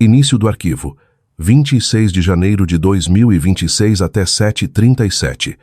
Início do arquivo. 26 de janeiro de 2026 até 7h37.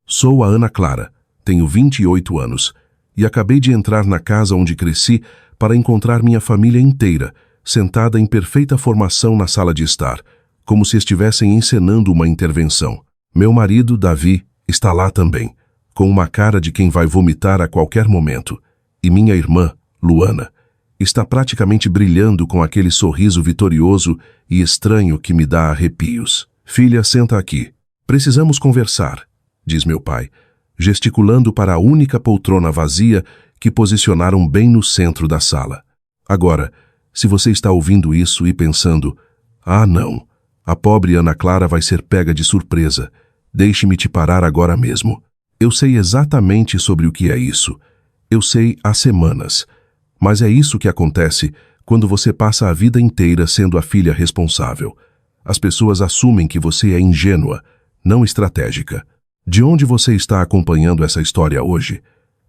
Sou a Ana Clara, tenho 28 anos, e acabei de entrar na casa onde cresci para encontrar minha família inteira, sentada em perfeita formação na sala de estar, como se estivessem encenando uma intervenção. Meu marido, Davi, está lá também, com uma cara de quem vai vomitar a qualquer momento, e minha irmã, Luana, está praticamente brilhando com aquele sorriso vitorioso e estranho que me dá arrepios. Filha, senta aqui. Precisamos conversar, diz meu pai, gesticulando para a única poltrona vazia que posicionaram bem no centro da sala. Agora, se você está ouvindo isso e pensando, ah não, a pobre Ana Clara vai ser pega de surpresa, deixe-me te parar agora mesmo. Eu sei exatamente sobre o que é isso. Eu sei há semanas. Mas é isso que acontece quando você passa a vida inteira sendo a filha responsável. As pessoas assumem que você é ingênua, não estratégica. De onde você está acompanhando essa história hoje?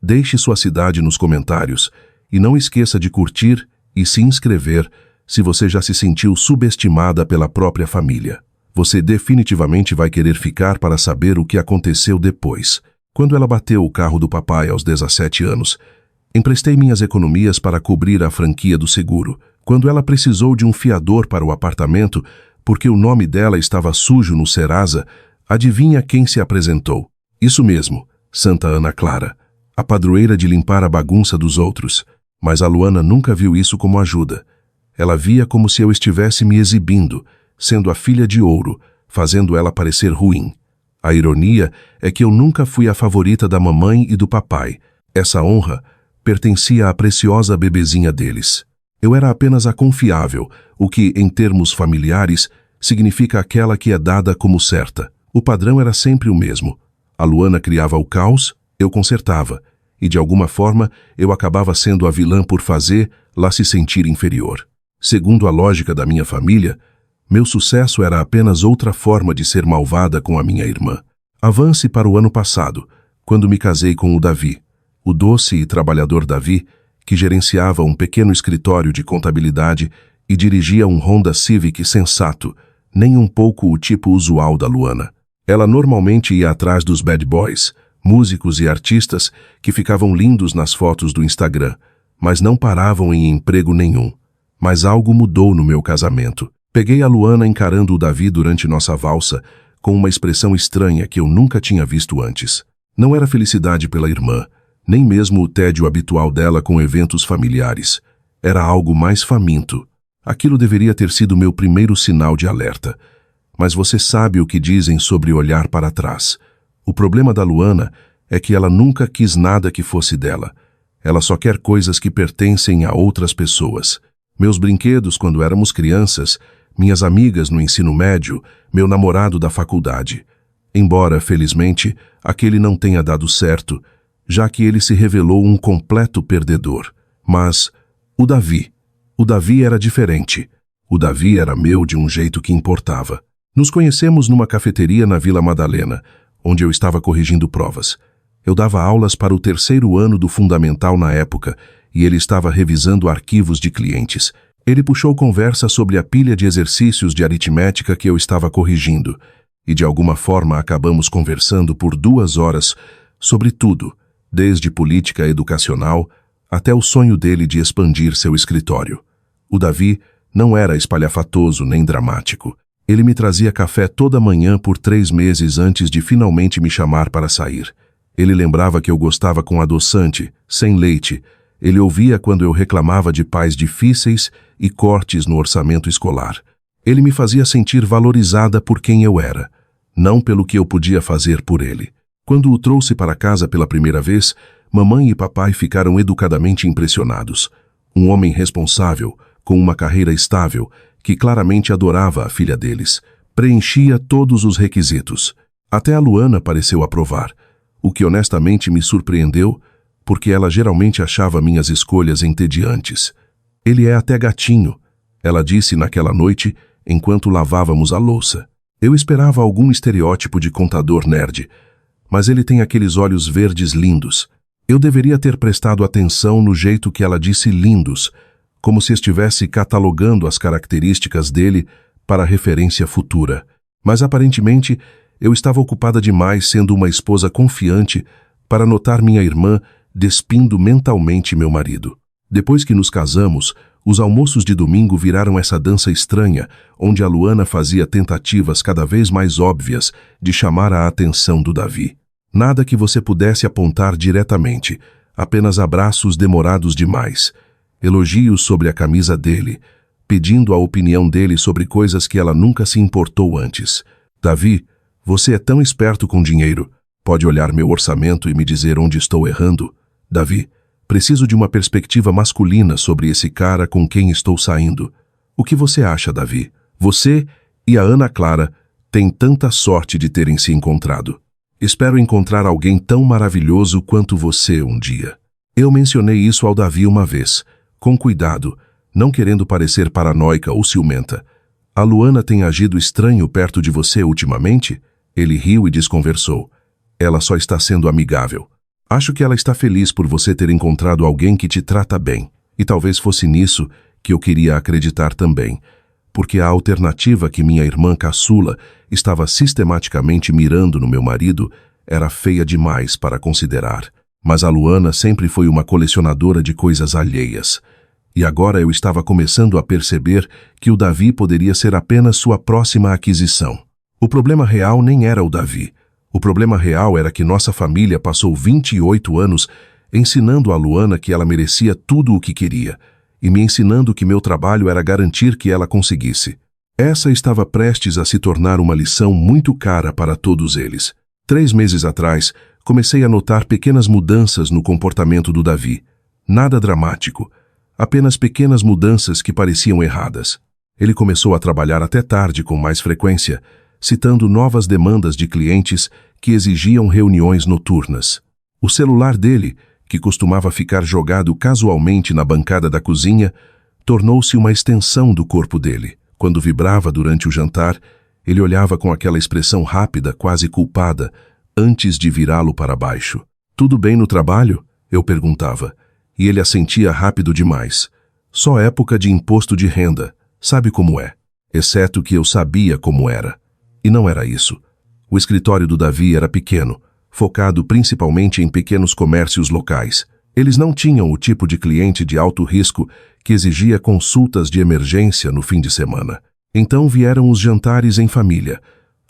Deixe sua cidade nos comentários e não esqueça de curtir e se inscrever se você já se sentiu subestimada pela própria família. Você definitivamente vai querer ficar para saber o que aconteceu depois. Quando ela bateu o carro do papai aos 17 anos, emprestei minhas economias para cobrir a franquia do seguro. Quando ela precisou de um fiador para o apartamento, porque o nome dela estava sujo no Serasa, adivinha quem se apresentou? Isso mesmo, Santa Ana Clara, a padroeira de limpar a bagunça dos outros. Mas a Luana nunca viu isso como ajuda. Ela via como se eu estivesse me exibindo, sendo a filha de ouro, fazendo ela parecer ruim. A ironia é que eu nunca fui a favorita da mamãe e do papai. Essa honra pertencia à preciosa bebezinha deles. Eu era apenas a confiável, o que, em termos familiares, significa aquela que é dada como certa. O padrão era sempre o mesmo. A Luana criava o caos, eu consertava, e de alguma forma eu acabava sendo a vilã por fazer-la se sentir inferior. Segundo a lógica da minha família, meu sucesso era apenas outra forma de ser malvada com a minha irmã. Avance para o ano passado, quando me casei com o Davi. O doce e trabalhador Davi, que gerenciava um pequeno escritório de contabilidade e dirigia um Honda Civic sensato, nem um pouco o tipo usual da Luana. Ela normalmente ia atrás dos bad boys, músicos e artistas que ficavam lindos nas fotos do Instagram, mas não paravam em emprego nenhum. Mas algo mudou no meu casamento. Peguei a Luana encarando o Davi durante nossa valsa, com uma expressão estranha que eu nunca tinha visto antes. Não era felicidade pela irmã, nem mesmo o tédio habitual dela com eventos familiares. Era algo mais faminto. Aquilo deveria ter sido meu primeiro sinal de alerta. Mas você sabe o que dizem sobre olhar para trás. O problema da Luana é que ela nunca quis nada que fosse dela. Ela só quer coisas que pertencem a outras pessoas. Meus brinquedos quando éramos crianças, minhas amigas no ensino médio, meu namorado da faculdade. Embora, felizmente, aquele não tenha dado certo, já que ele se revelou um completo perdedor. Mas o Davi era diferente. O Davi era meu de um jeito que importava. Nos conhecemos numa cafeteria na Vila Madalena, onde eu estava corrigindo provas. Eu dava aulas para o 3º ano do fundamental na época, e ele estava revisando arquivos de clientes. Ele puxou conversa sobre a pilha de exercícios de aritmética que eu estava corrigindo, e de alguma forma acabamos conversando por 2 horas sobre tudo, desde política educacional até o sonho dele de expandir seu escritório. O Davi não era espalhafatoso nem dramático. Ele me trazia café toda manhã por 3 meses antes de finalmente me chamar para sair. Ele lembrava que eu gostava com adoçante, sem leite. Ele ouvia quando eu reclamava de pais difíceis e cortes no orçamento escolar. Ele me fazia sentir valorizada por quem eu era, não pelo que eu podia fazer por ele. Quando o trouxe para casa pela primeira vez, mamãe e papai ficaram educadamente impressionados. Um homem responsável, com uma carreira estável, que claramente adorava a filha deles, preenchia todos os requisitos. Até a Luana pareceu aprovar, o que honestamente me surpreendeu, porque ela geralmente achava minhas escolhas entediantes. Ele é até gatinho, ela disse naquela noite, enquanto lavávamos a louça. Eu esperava algum estereótipo de contador nerd, mas ele tem aqueles olhos verdes lindos. Eu deveria ter prestado atenção no jeito que ela disse lindos, como se estivesse catalogando as características dele para referência futura. Mas aparentemente eu estava ocupada demais sendo uma esposa confiante para notar minha irmã despindo mentalmente meu marido. Depois que nos casamos, os almoços de domingo viraram essa dança estranha, onde a Luana fazia tentativas cada vez mais óbvias de chamar a atenção do Davi. Nada que você pudesse apontar diretamente, apenas abraços demorados demais, elogios sobre a camisa dele, pedindo a opinião dele sobre coisas que ela nunca se importou antes. Davi, você é tão esperto com dinheiro. Pode olhar meu orçamento e me dizer onde estou errando? Davi, preciso de uma perspectiva masculina sobre esse cara com quem estou saindo. O que você acha, Davi? Você e a Ana Clara têm tanta sorte de terem se encontrado. Espero encontrar alguém tão maravilhoso quanto você um dia. Eu mencionei isso ao Davi uma vez, com cuidado, não querendo parecer paranoica ou ciumenta. A Luana tem agido estranho perto de você ultimamente? Ele riu e desconversou. Ela só está sendo amigável. Acho que ela está feliz por você ter encontrado alguém que te trata bem. E talvez fosse nisso que eu queria acreditar também. Porque a alternativa que minha irmã caçula estava sistematicamente mirando no meu marido era feia demais para considerar. Mas a Luana sempre foi uma colecionadora de coisas alheias. E agora eu estava começando a perceber que o Davi poderia ser apenas sua próxima aquisição. O problema real nem era o Davi. O problema real era que nossa família passou 28 anos ensinando a Luana que ela merecia tudo o que queria, e me ensinando que meu trabalho era garantir que ela conseguisse. Essa estava prestes a se tornar uma lição muito cara para todos eles. 3 meses atrás, comecei a notar pequenas mudanças no comportamento do Davi. Nada dramático, apenas pequenas mudanças que pareciam erradas. Ele começou a trabalhar até tarde com mais frequência, citando novas demandas de clientes que exigiam reuniões noturnas. O celular dele, que costumava ficar jogado casualmente na bancada da cozinha, tornou-se uma extensão do corpo dele. Quando vibrava durante o jantar, ele olhava com aquela expressão rápida, quase culpada, antes de virá-lo para baixo. "Tudo bem no trabalho?" eu perguntava, e ele assentia rápido demais. "Só época de imposto de renda, sabe como é?" Exceto que eu sabia como era. E não era isso. O escritório do Davi era pequeno, focado principalmente em pequenos comércios locais. Eles não tinham o tipo de cliente de alto risco que exigia consultas de emergência no fim de semana. Então vieram os jantares em família.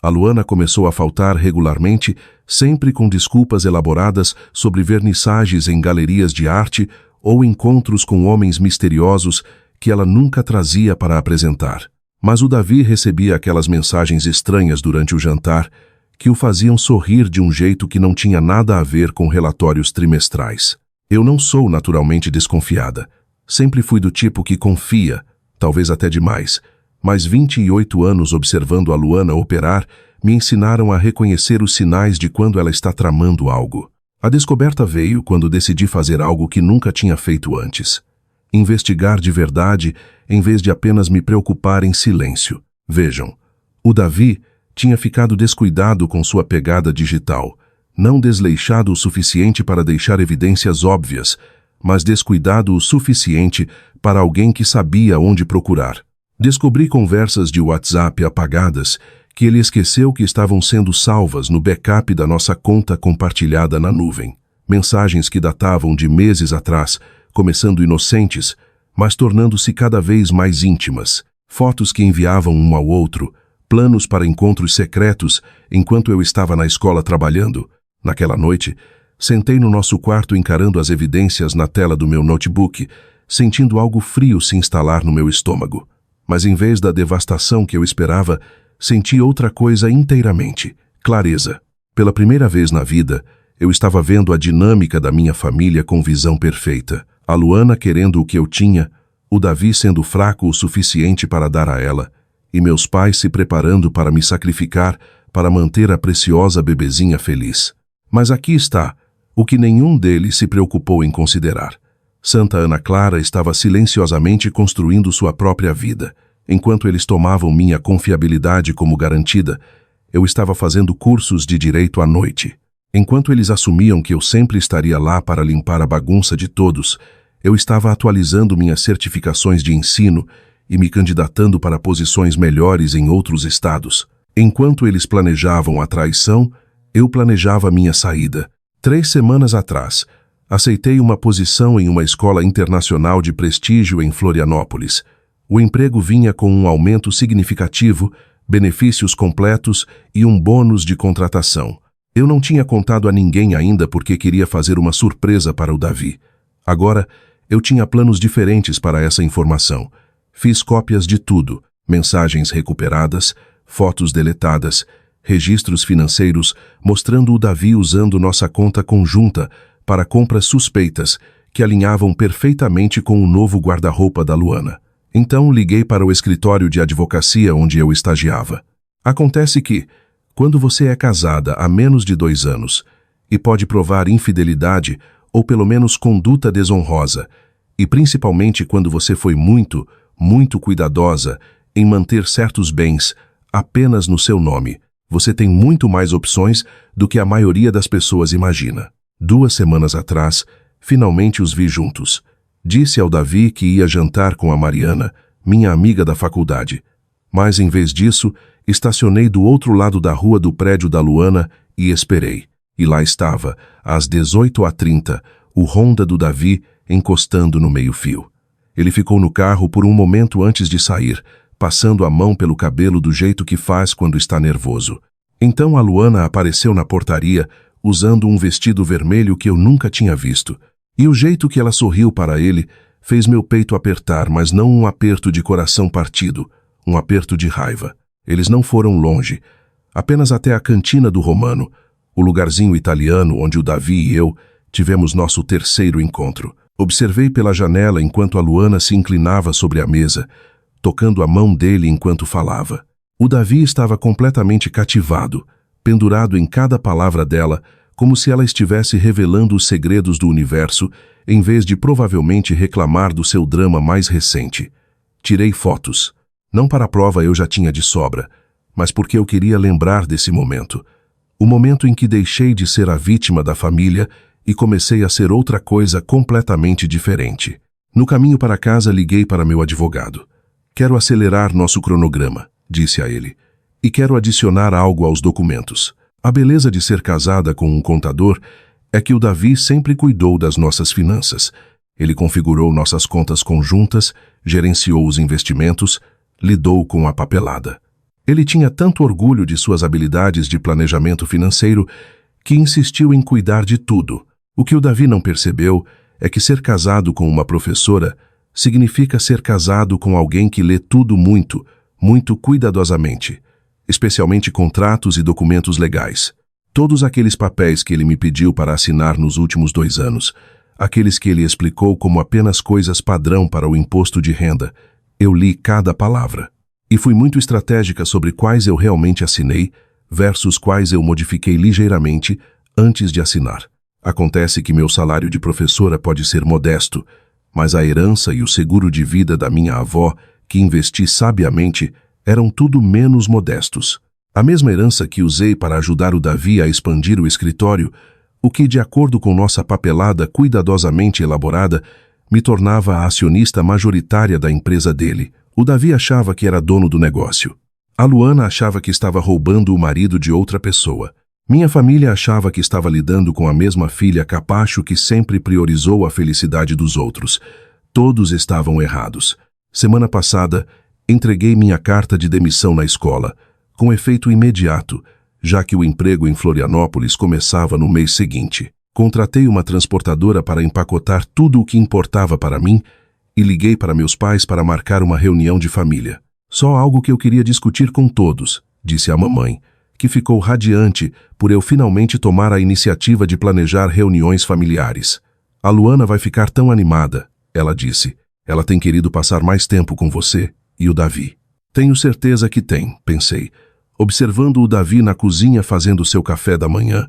A Luana começou a faltar regularmente, sempre com desculpas elaboradas sobre vernissagens em galerias de arte ou encontros com homens misteriosos que ela nunca trazia para apresentar. Mas o Davi recebia aquelas mensagens estranhas durante o jantar que o faziam sorrir de um jeito que não tinha nada a ver com relatórios trimestrais. Eu não sou naturalmente desconfiada. Sempre fui do tipo que confia, talvez até demais, mas 28 anos observando a Luana operar me ensinaram a reconhecer os sinais de quando ela está tramando algo. A descoberta veio quando decidi fazer algo que nunca tinha feito antes. Investigar de verdade em vez de apenas me preocupar em silêncio. Vejam, o Davi tinha ficado descuidado com sua pegada digital, não desleixado o suficiente para deixar evidências óbvias, mas descuidado o suficiente para alguém que sabia onde procurar. Descobri conversas de WhatsApp apagadas que ele esqueceu que estavam sendo salvas no backup da nossa conta compartilhada na nuvem. Mensagens que datavam de meses atrás, começando inocentes, mas tornando-se cada vez mais íntimas. Fotos que enviavam um ao outro, planos para encontros secretos enquanto eu estava na escola trabalhando. Naquela noite, sentei no nosso quarto encarando as evidências na tela do meu notebook, sentindo algo frio se instalar no meu estômago. Mas em vez da devastação que eu esperava, senti outra coisa inteiramente: clareza. Pela primeira vez na vida, eu estava vendo a dinâmica da minha família com visão perfeita. A Luana querendo o que eu tinha, o Davi sendo fraco o suficiente para dar a ela, e meus pais se preparando para me sacrificar para manter a preciosa bebezinha feliz. Mas aqui está o que nenhum deles se preocupou em considerar. Santa Ana Clara estava silenciosamente construindo sua própria vida. Enquanto eles tomavam minha confiabilidade como garantida, eu estava fazendo cursos de direito à noite. Enquanto eles assumiam que eu sempre estaria lá para limpar a bagunça de todos, Eu estava atualizando minhas certificações de ensino e me candidatando para posições melhores em outros estados. Enquanto eles planejavam a traição, eu planejava minha saída. 3 semanas atrás, aceitei uma posição em uma escola internacional de prestígio em Florianópolis. O emprego vinha com um aumento significativo, benefícios completos e um bônus de contratação. Eu não tinha contado a ninguém ainda porque queria fazer uma surpresa para o Davi. Agora, eu tinha planos diferentes para essa informação. Fiz cópias de tudo, mensagens recuperadas, fotos deletadas, registros financeiros mostrando o Davi usando nossa conta conjunta para compras suspeitas que alinhavam perfeitamente com o novo guarda-roupa da Luana. Então liguei para o escritório de advocacia onde eu estagiava. Acontece que, quando você é casada há menos de 2 anos e pode provar infidelidade ou pelo menos conduta desonrosa, e principalmente quando você foi muito cuidadosa em manter certos bens apenas no seu nome, você tem muito mais opções do que a maioria das pessoas imagina. 2 semanas atrás, finalmente os vi juntos. Disse ao Davi que ia jantar com a Mariana, minha amiga da faculdade. Mas em vez disso, estacionei do outro lado da rua do prédio da Luana e esperei. E lá estava, às 18h30, o Honda do Davi encostando no meio-fio. Ele ficou no carro por um momento antes de sair, passando a mão pelo cabelo do jeito que faz quando está nervoso. Então a Luana apareceu na portaria, usando um vestido vermelho que eu nunca tinha visto. E o jeito que ela sorriu para ele fez meu peito apertar, mas não um aperto de coração partido, um aperto de raiva. Eles não foram longe, apenas até a cantina do Romano, o lugarzinho italiano onde o Davi e eu tivemos nosso 3º encontro. Observei pela janela enquanto a Luana se inclinava sobre a mesa, tocando a mão dele enquanto falava. O Davi estava completamente cativado, pendurado em cada palavra dela, como se ela estivesse revelando os segredos do universo, em vez de provavelmente reclamar do seu drama mais recente. Tirei fotos. Não para a prova eu já tinha de sobra, mas porque eu queria lembrar desse momento. O momento em que deixei de ser a vítima da família e comecei a ser outra coisa completamente diferente. No caminho para casa liguei para meu advogado. Quero acelerar nosso cronograma, disse a ele, e quero adicionar algo aos documentos. A beleza de ser casada com um contador é que o Davi sempre cuidou das nossas finanças. Ele configurou nossas contas conjuntas, gerenciou os investimentos, lidou com a papelada. Ele tinha tanto orgulho de suas habilidades de planejamento financeiro que insistiu em cuidar de tudo. O que o Davi não percebeu é que ser casado com uma professora significa ser casado com alguém que lê tudo muito cuidadosamente, especialmente contratos e documentos legais. Todos aqueles papéis que ele me pediu para assinar nos últimos 2 anos, aqueles que ele explicou como apenas coisas padrão para o imposto de renda, eu li cada palavra. E fui muito estratégica sobre quais eu realmente assinei versus quais eu modifiquei ligeiramente antes de assinar. Acontece que meu salário de professora pode ser modesto, mas a herança e o seguro de vida da minha avó, que investi sabiamente, eram tudo menos modestos. A mesma herança que usei para ajudar o Davi a expandir o escritório, o que, de acordo com nossa papelada cuidadosamente elaborada, me tornava a acionista majoritária da empresa dele. O Davi achava que era dono do negócio. A Luana achava que estava roubando o marido de outra pessoa. Minha família achava que estava lidando com a mesma filha capacho que sempre priorizou a felicidade dos outros. Todos estavam errados. Semana passada, entreguei minha carta de demissão na escola, com efeito imediato, já que o emprego em Florianópolis começava no mês seguinte. Contratei uma transportadora para empacotar tudo o que importava para mim e liguei para meus pais para marcar uma reunião de família. Só algo que eu queria discutir com todos, disse a mamãe, que ficou radiante por eu finalmente tomar a iniciativa de planejar reuniões familiares. A Luana vai ficar tão animada, ela disse. Ela tem querido passar mais tempo com você e o Davi. Tenho certeza que tem, pensei, observando o Davi na cozinha fazendo seu café da manhã,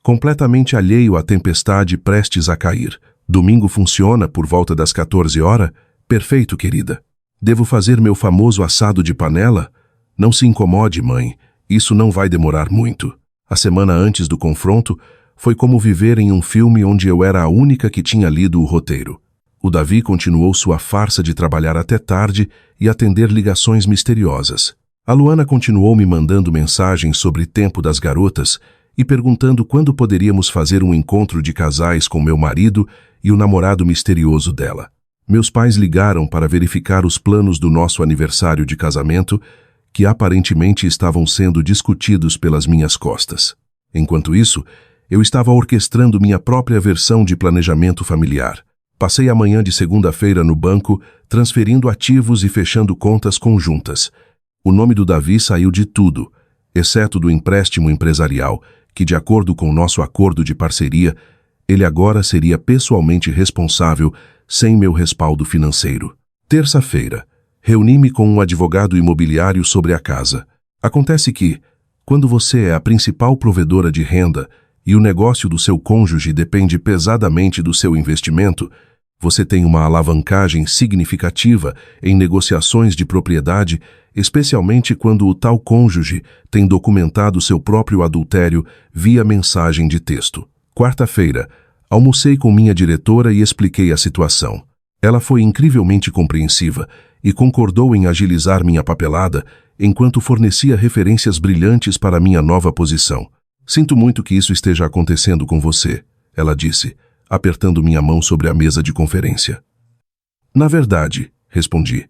completamente alheio à tempestade prestes a cair. Domingo funciona por volta das 14 horas? Perfeito, querida. Devo fazer meu famoso assado de panela? Não se incomode, mãe. Isso não vai demorar muito. A semana antes do confronto foi como viver em um filme onde eu era a única que tinha lido o roteiro. O Davi continuou sua farsa de trabalhar até tarde e atender ligações misteriosas. A Luana continuou me mandando mensagens sobre tempo das garotas e perguntando quando poderíamos fazer um encontro de casais com meu marido e o namorado misterioso dela. Meus pais ligaram para verificar os planos do nosso aniversário de casamento, que aparentemente estavam sendo discutidos pelas minhas costas. Enquanto isso, eu estava orquestrando minha própria versão de planejamento familiar. Passei a manhã de segunda-feira no banco, transferindo ativos e fechando contas conjuntas. O nome do Davi saiu de tudo, exceto do empréstimo empresarial, que, de acordo com nosso acordo de parceria, ele agora seria pessoalmente responsável sem meu respaldo financeiro. Terça-feira, reuni-me com um advogado imobiliário sobre a casa. Acontece que, quando você é a principal provedora de renda e o negócio do seu cônjuge depende pesadamente do seu investimento, você tem uma alavancagem significativa em negociações de propriedade, especialmente quando o tal cônjuge tem documentado seu próprio adultério via mensagem de texto. Quarta-feira, almocei com minha diretora e expliquei a situação. Ela foi incrivelmente compreensiva e concordou em agilizar minha papelada enquanto fornecia referências brilhantes para minha nova posição. Sinto muito que isso esteja acontecendo com você, ela disse, apertando minha mão sobre a mesa de conferência. Na verdade, respondi,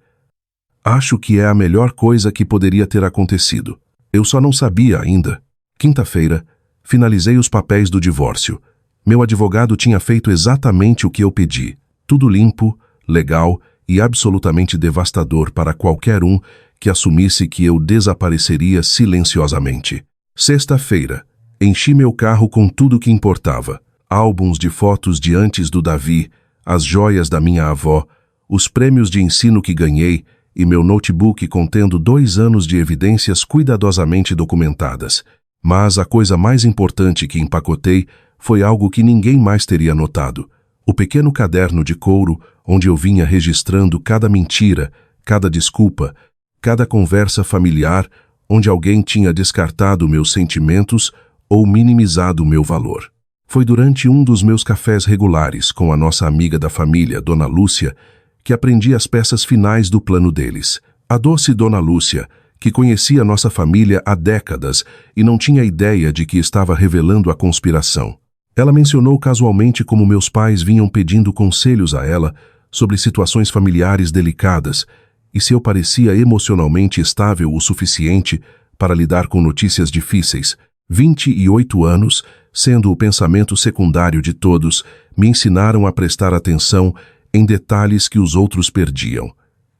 acho que é a melhor coisa que poderia ter acontecido. Eu só não sabia ainda. Quinta-feira, finalizei os papéis do divórcio. Meu advogado tinha feito exatamente o que eu pedi. Tudo limpo, legal e absolutamente devastador para qualquer um que assumisse que eu desapareceria silenciosamente. Sexta-feira, enchi meu carro com tudo que importava. Álbuns de fotos de antes do Davi, as joias da minha avó, os prêmios de ensino que ganhei e meu notebook contendo 2 anos de evidências cuidadosamente documentadas. Mas a coisa mais importante que empacotei foi algo que ninguém mais teria notado. O pequeno caderno de couro onde eu vinha registrando cada mentira, cada desculpa, cada conversa familiar onde alguém tinha descartado meus sentimentos ou minimizado meu valor. Foi durante um dos meus cafés regulares com a nossa amiga da família, Dona Lúcia, que aprendi as peças finais do plano deles. A doce Dona Lúcia, que conhecia nossa família há décadas e não tinha ideia de que estava revelando a conspiração. Ela mencionou casualmente como meus pais vinham pedindo conselhos a ela sobre situações familiares delicadas e se eu parecia emocionalmente estável o suficiente para lidar com notícias difíceis. 28 anos, sendo o pensamento secundário de todos, me ensinaram a prestar atenção em detalhes que os outros perdiam.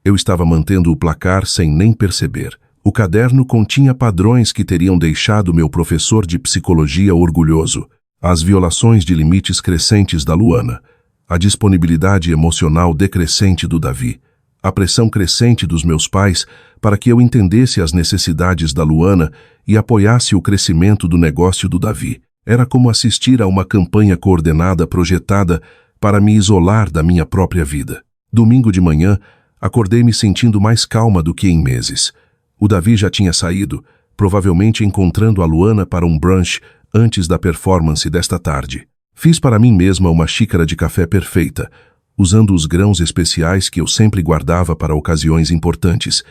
Eu estava mantendo o placar sem nem perceber. O caderno continha padrões que teriam deixado meu professor de psicologia orgulhoso. As violações de limites crescentes da Luana, a disponibilidade emocional decrescente do Davi, a pressão crescente dos meus pais para que eu entendesse as necessidades da Luana e apoiasse o crescimento do negócio do Davi. Era como assistir a uma campanha coordenada projetada para me isolar da minha própria vida. Domingo de manhã, acordei me sentindo mais calma do que em meses. O Davi já tinha saído, provavelmente encontrando a Luana para um brunch antes da performance desta tarde. Fiz para mim mesma uma xícara de café perfeita, usando os grãos especiais que eu sempre guardava para ocasiões importantes,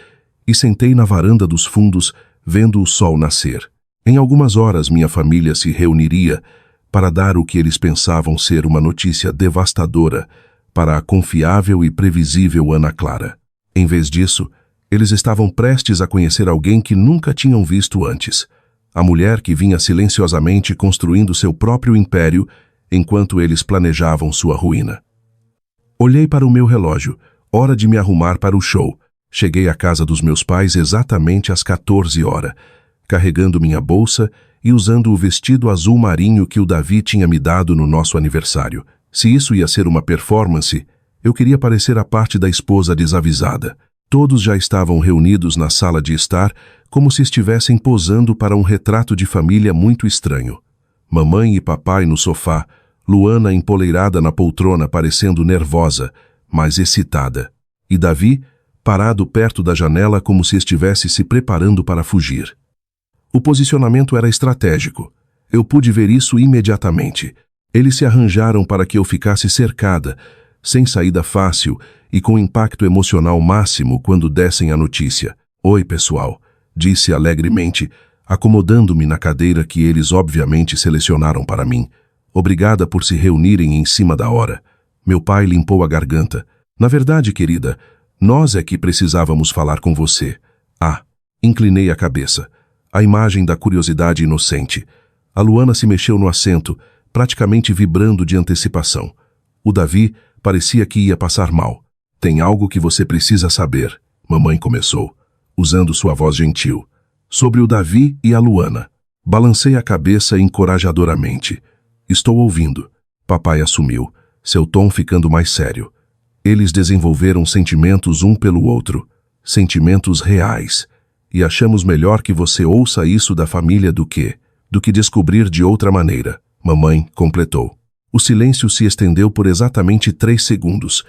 e sentei na varanda dos fundos, vendo o sol nascer. Em algumas horas minha família se reuniria para dar o que eles pensavam ser uma notícia devastadora para a confiável e previsível Ana Clara. Em vez disso, eles estavam prestes a conhecer alguém que nunca tinham visto antes. A mulher que vinha silenciosamente construindo seu próprio império enquanto eles planejavam sua ruína. Olhei para o meu relógio, hora de me arrumar para o show. Cheguei à casa dos meus pais exatamente às 14 horas, carregando minha bolsa e usando o vestido azul marinho que o Davi tinha me dado no nosso aniversário. Se isso ia ser uma performance, eu queria parecer a parte da esposa desavisada. Todos já estavam reunidos na sala de estar, como se estivessem posando para um retrato de família muito estranho. Mamãe e papai no sofá, Luana empoleirada na poltrona parecendo nervosa, mas excitada. E Davi, parado perto da janela como se estivesse se preparando para fugir. O posicionamento era estratégico. Eu pude ver isso imediatamente. Eles se arranjaram para que eu ficasse cercada, sem saída fácil e com impacto emocional máximo quando dessem a notícia. Oi, pessoal, disse alegremente, acomodando-me na cadeira que eles obviamente selecionaram para mim. Obrigada por se reunirem em cima da hora. Meu pai limpou a garganta. Na verdade, querida, nós é que precisávamos falar com você. Ah, inclinei a cabeça. A imagem da curiosidade inocente. A Luana se mexeu no assento, praticamente vibrando de antecipação. O Davi parecia que ia passar mal. Tem algo que você precisa saber, mamãe começou, usando sua voz gentil. Sobre o Davi e a Luana. Balancei a cabeça encorajadoramente. Estou ouvindo. Papai assumiu, seu tom ficando mais sério. Eles desenvolveram sentimentos um pelo outro. Sentimentos reais. E achamos melhor que você ouça isso da família do que descobrir de outra maneira, mamãe completou. O silêncio se estendeu por exatamente 3 segundos.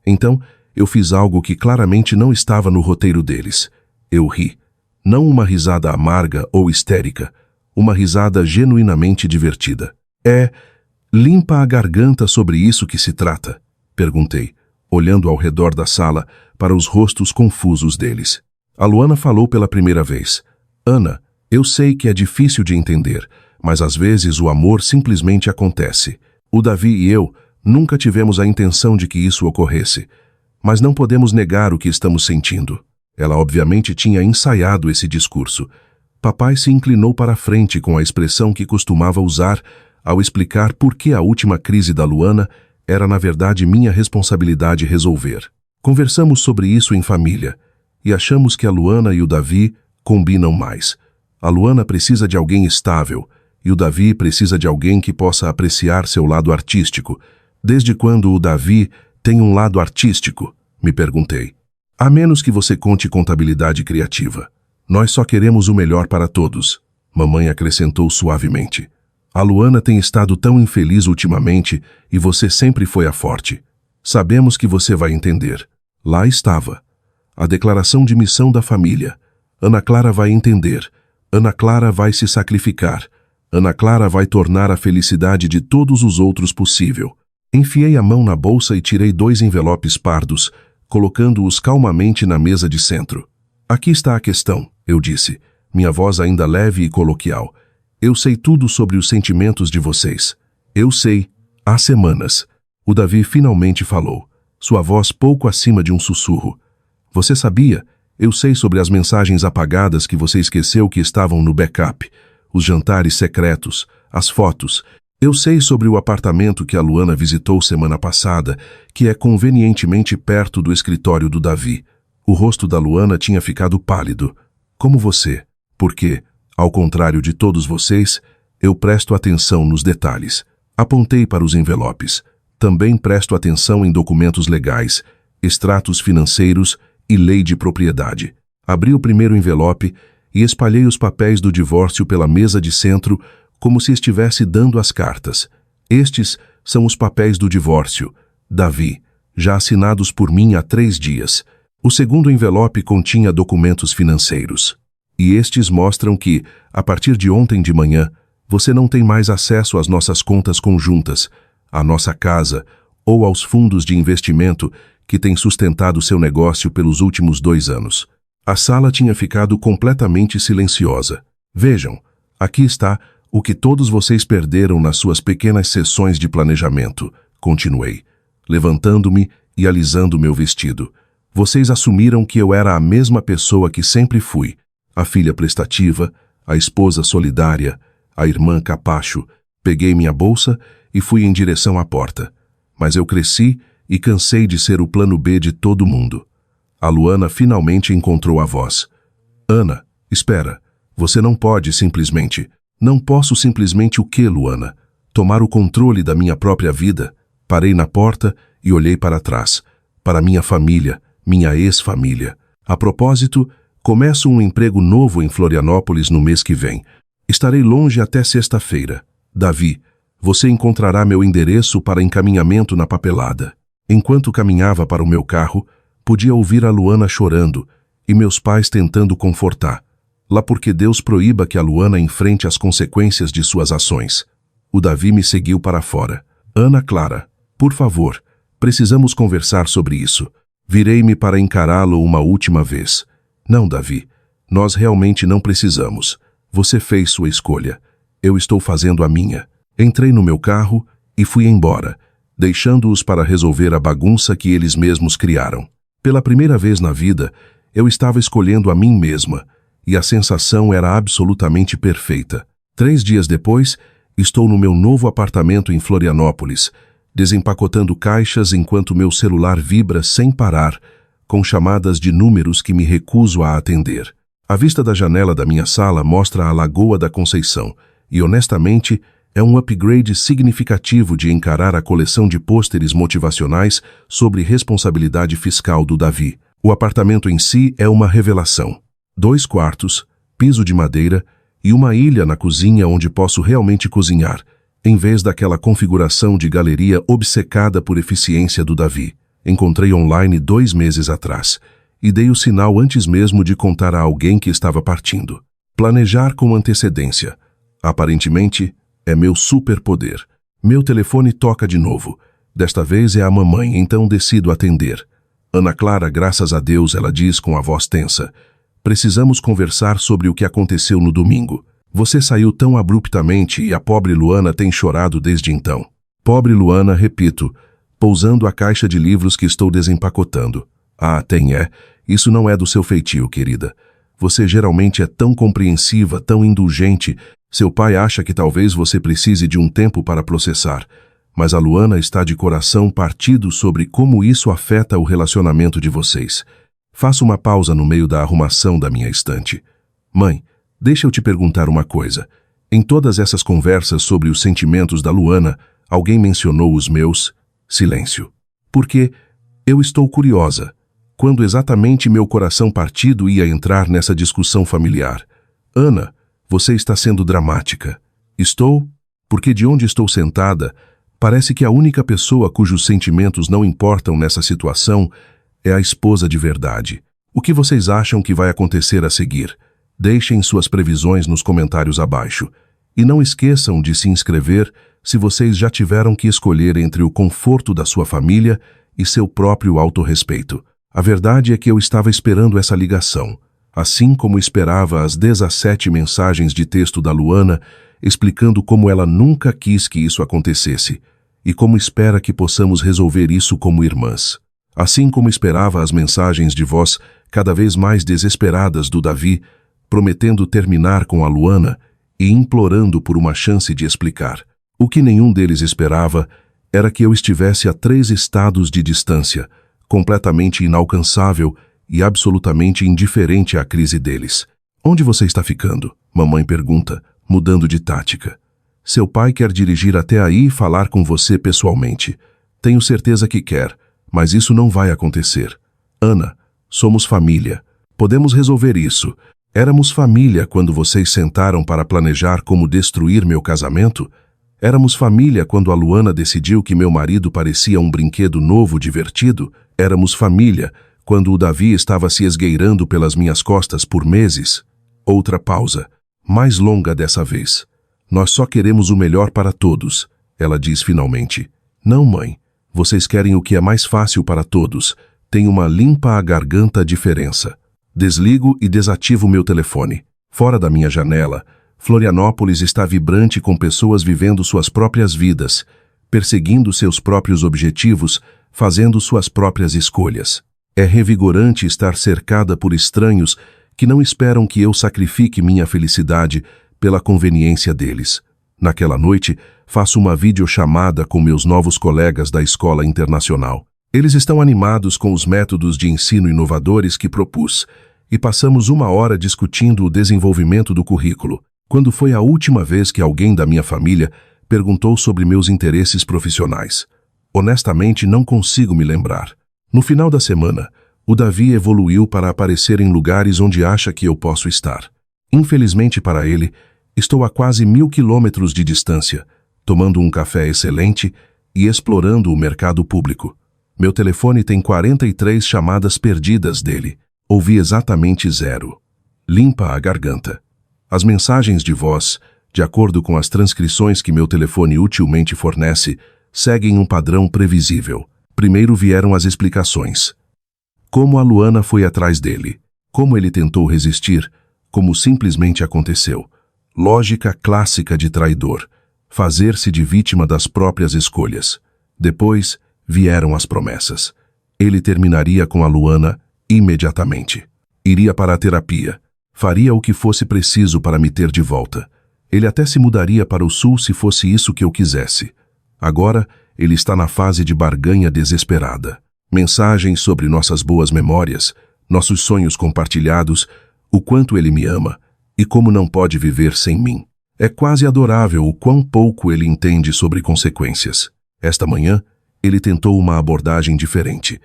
Então, eu fiz algo que claramente não estava no roteiro deles. Eu ri. Não uma risada amarga ou histérica, uma risada genuinamente divertida. Limpa a garganta sobre isso que se trata? Perguntei, olhando ao redor da sala para os rostos confusos deles. A Luana falou pela primeira vez. Ana, eu sei que é difícil de entender, mas às vezes o amor simplesmente acontece. O Davi e eu nunca tivemos a intenção de que isso ocorresse, mas não podemos negar o que estamos sentindo. Ela obviamente tinha ensaiado esse discurso. Papai se inclinou para a frente com a expressão que costumava usar ao explicar por que a última crise da Luana era na verdade minha responsabilidade resolver. Conversamos sobre isso em família e achamos que a Luana e o Davi combinam mais. A Luana precisa de alguém estável e o Davi precisa de alguém que possa apreciar seu lado artístico. Desde quando o Davi tem um lado artístico? Me perguntei. A menos que você conte contabilidade criativa. Nós só queremos o melhor para todos, mamãe acrescentou suavemente. A Luana tem estado tão infeliz ultimamente e você sempre foi a forte. Sabemos que você vai entender. Lá estava. A declaração de missão da família. Ana Clara vai entender. Ana Clara vai se sacrificar. Ana Clara vai tornar a felicidade de todos os outros possível. Enfiei a mão na bolsa e tirei 2 envelopes pardos, colocando-os calmamente na mesa de centro. Aqui está a questão, eu disse, minha voz ainda leve e coloquial. Eu sei tudo sobre os sentimentos de vocês. Eu sei, há semanas. O Davi finalmente falou, sua voz pouco acima de um sussurro. Você sabia? Eu sei sobre as mensagens apagadas que você esqueceu que estavam no backup, os jantares secretos, as fotos. Eu sei sobre o apartamento que a Luana visitou semana passada, que é convenientemente perto do escritório do Davi. O rosto da Luana tinha ficado pálido, como você, porque, ao contrário de todos vocês, eu presto atenção nos detalhes. Apontei para os envelopes. Também presto atenção em documentos legais, extratos financeiros e lei de propriedade. Abri o primeiro envelope e espalhei os papéis do divórcio pela mesa de centro como se estivesse dando as cartas. Estes são os papéis do divórcio, Davi, já assinados por mim há 3 dias. O segundo envelope continha documentos financeiros. E estes mostram que, a partir de ontem de manhã, você não tem mais acesso às nossas contas conjuntas, à nossa casa ou aos fundos de investimento que têm sustentado seu negócio pelos últimos 2 anos. A sala tinha ficado completamente silenciosa. Vejam, aqui está o que todos vocês perderam nas suas pequenas sessões de planejamento, continuei, levantando-me e alisando meu vestido. Vocês assumiram que eu era a mesma pessoa que sempre fui, a filha prestativa, a esposa solidária, a irmã capacho. Peguei minha bolsa e fui em direção à porta. Mas eu cresci e cansei de ser o plano B de todo mundo. A Luana finalmente encontrou a voz. Ana, espera, você não pode simplesmente... Não posso simplesmente o quê, Luana? Tomar o controle da minha própria vida? Parei na porta e olhei para trás, para minha família, minha ex-família. A propósito, começo um emprego novo em Florianópolis no mês que vem. Estarei longe até sexta-feira. Davi, você encontrará meu endereço para encaminhamento na papelada. Enquanto caminhava para o meu carro, podia ouvir a Luana chorando e meus pais tentando confortar. Lá porque Deus proíba que a Luana enfrente as consequências de suas ações. O Davi me seguiu para fora. Ana Clara, por favor, Precisamos conversar sobre isso. Virei-me para encará-lo uma última vez. Não, Davi. Nós realmente não precisamos. Você fez sua escolha. Eu estou fazendo a minha. Entrei no meu carro e fui embora, deixando-os para resolver a bagunça que eles mesmos criaram. Pela primeira vez na vida, eu estava escolhendo a mim mesma, e a sensação era absolutamente perfeita. 3 dias depois, estou no meu novo apartamento em Florianópolis, desempacotando caixas enquanto meu celular vibra sem parar, com chamadas de números que me recuso a atender. A vista da janela da minha sala mostra a Lagoa da Conceição, e honestamente, é um upgrade significativo de encarar a coleção de pôsteres motivacionais sobre responsabilidade fiscal do Davi. O apartamento em si é uma revelação. 2 quartos, piso de madeira e uma ilha na cozinha onde posso realmente cozinhar, em vez daquela configuração de galeria obcecada por eficiência do Davi. Encontrei online 2 meses atrás e dei o sinal antes mesmo de contar a alguém que estava partindo. Planejar com antecedência. Aparentemente, é meu superpoder. Meu telefone toca de novo. Desta vez é a mamãe, então decido atender. Ana Clara, graças a Deus, ela diz com a voz tensa. Precisamos conversar sobre o que aconteceu no domingo. Você saiu tão abruptamente e a pobre Luana tem chorado desde então. Pobre Luana, repito, pousando a caixa de livros que estou desempacotando. Ah, isso não é do seu feitio, querida. Você geralmente é tão compreensiva, tão indulgente. Seu pai acha que talvez você precise de um tempo para processar, mas a Luana está de coração partido sobre como isso afeta o relacionamento de vocês. Faço uma pausa no meio da arrumação da minha estante. Mãe, deixa eu te perguntar uma coisa. Em todas essas conversas sobre os sentimentos da Luana, alguém mencionou os meus? Silêncio. Porque eu estou curiosa. Quando exatamente meu coração partido ia entrar nessa discussão familiar? Ana, você está sendo dramática. Estou? Porque de onde estou sentada, parece que a única pessoa cujos sentimentos não importam nessa situação é a esposa de verdade. O que vocês acham que vai acontecer a seguir? Deixem suas previsões nos comentários abaixo. E não esqueçam de se inscrever se vocês já tiveram que escolher entre o conforto da sua família e seu próprio autorrespeito. A verdade é que eu estava esperando essa ligação, assim como esperava as 17 mensagens de texto da Luana explicando como ela nunca quis que isso acontecesse e como espera que possamos resolver isso como irmãs. Assim como esperava as mensagens de voz cada vez mais desesperadas do Davi, prometendo terminar com a Luana e implorando por uma chance de explicar. O que nenhum deles esperava era que eu estivesse a 3 estados de distância, completamente inalcançável e absolutamente indiferente à crise deles. Onde você está ficando? Mamãe pergunta, mudando de tática. Seu pai quer dirigir até aí e falar com você pessoalmente. Tenho certeza que quer, mas isso não vai acontecer. Ana, somos família. Podemos resolver isso. Éramos família quando vocês sentaram para planejar como destruir meu casamento? Éramos família quando a Luana decidiu que meu marido parecia um brinquedo novo divertido? Éramos família quando o Davi estava se esgueirando pelas minhas costas por meses? Outra pausa, mais longa dessa vez. Nós só queremos o melhor para todos, ela diz finalmente. Não, mãe. Vocês querem o que é mais fácil para todos. Tem uma limpa-a-garganta diferença. Desligo e desativo meu telefone. Fora da minha janela, Florianópolis está vibrante com pessoas vivendo suas próprias vidas, perseguindo seus próprios objetivos, fazendo suas próprias escolhas. É revigorante estar cercada por estranhos que não esperam que eu sacrifique minha felicidade pela conveniência deles. Naquela noite, faço uma videochamada com meus novos colegas da escola internacional. Eles estão animados com os métodos de ensino inovadores que propus, e passamos 1 hora discutindo o desenvolvimento do currículo. Quando foi a última vez que alguém da minha família perguntou sobre meus interesses profissionais? Honestamente, não consigo me lembrar. No final da semana, o Davi evoluiu para aparecer em lugares onde acha que eu posso estar. Infelizmente para ele, estou a quase 1000 quilômetros de distância, tomando um café excelente e explorando o mercado público. Meu telefone tem 43 chamadas perdidas dele. Ouvi exatamente 0. Limpa a garganta. As mensagens de voz, de acordo com as transcrições que meu telefone utilmente fornece, seguem um padrão previsível. Primeiro vieram as explicações. Como a Luana foi atrás dele, como ele tentou resistir, como simplesmente aconteceu. Lógica clássica de traidor, fazer-se de vítima das próprias escolhas. Depois vieram as promessas. Ele terminaria com a Luana imediatamente. Iria para a terapia. Faria o que fosse preciso para me ter de volta. Ele até se mudaria para o sul se fosse isso que eu quisesse. Agora, ele está na fase de barganha desesperada. Mensagens sobre nossas boas memórias, nossos sonhos compartilhados, o quanto ele me ama e como não pode viver sem mim. É quase adorável o quão pouco ele entende sobre consequências. Esta manhã, ele tentou uma abordagem diferente.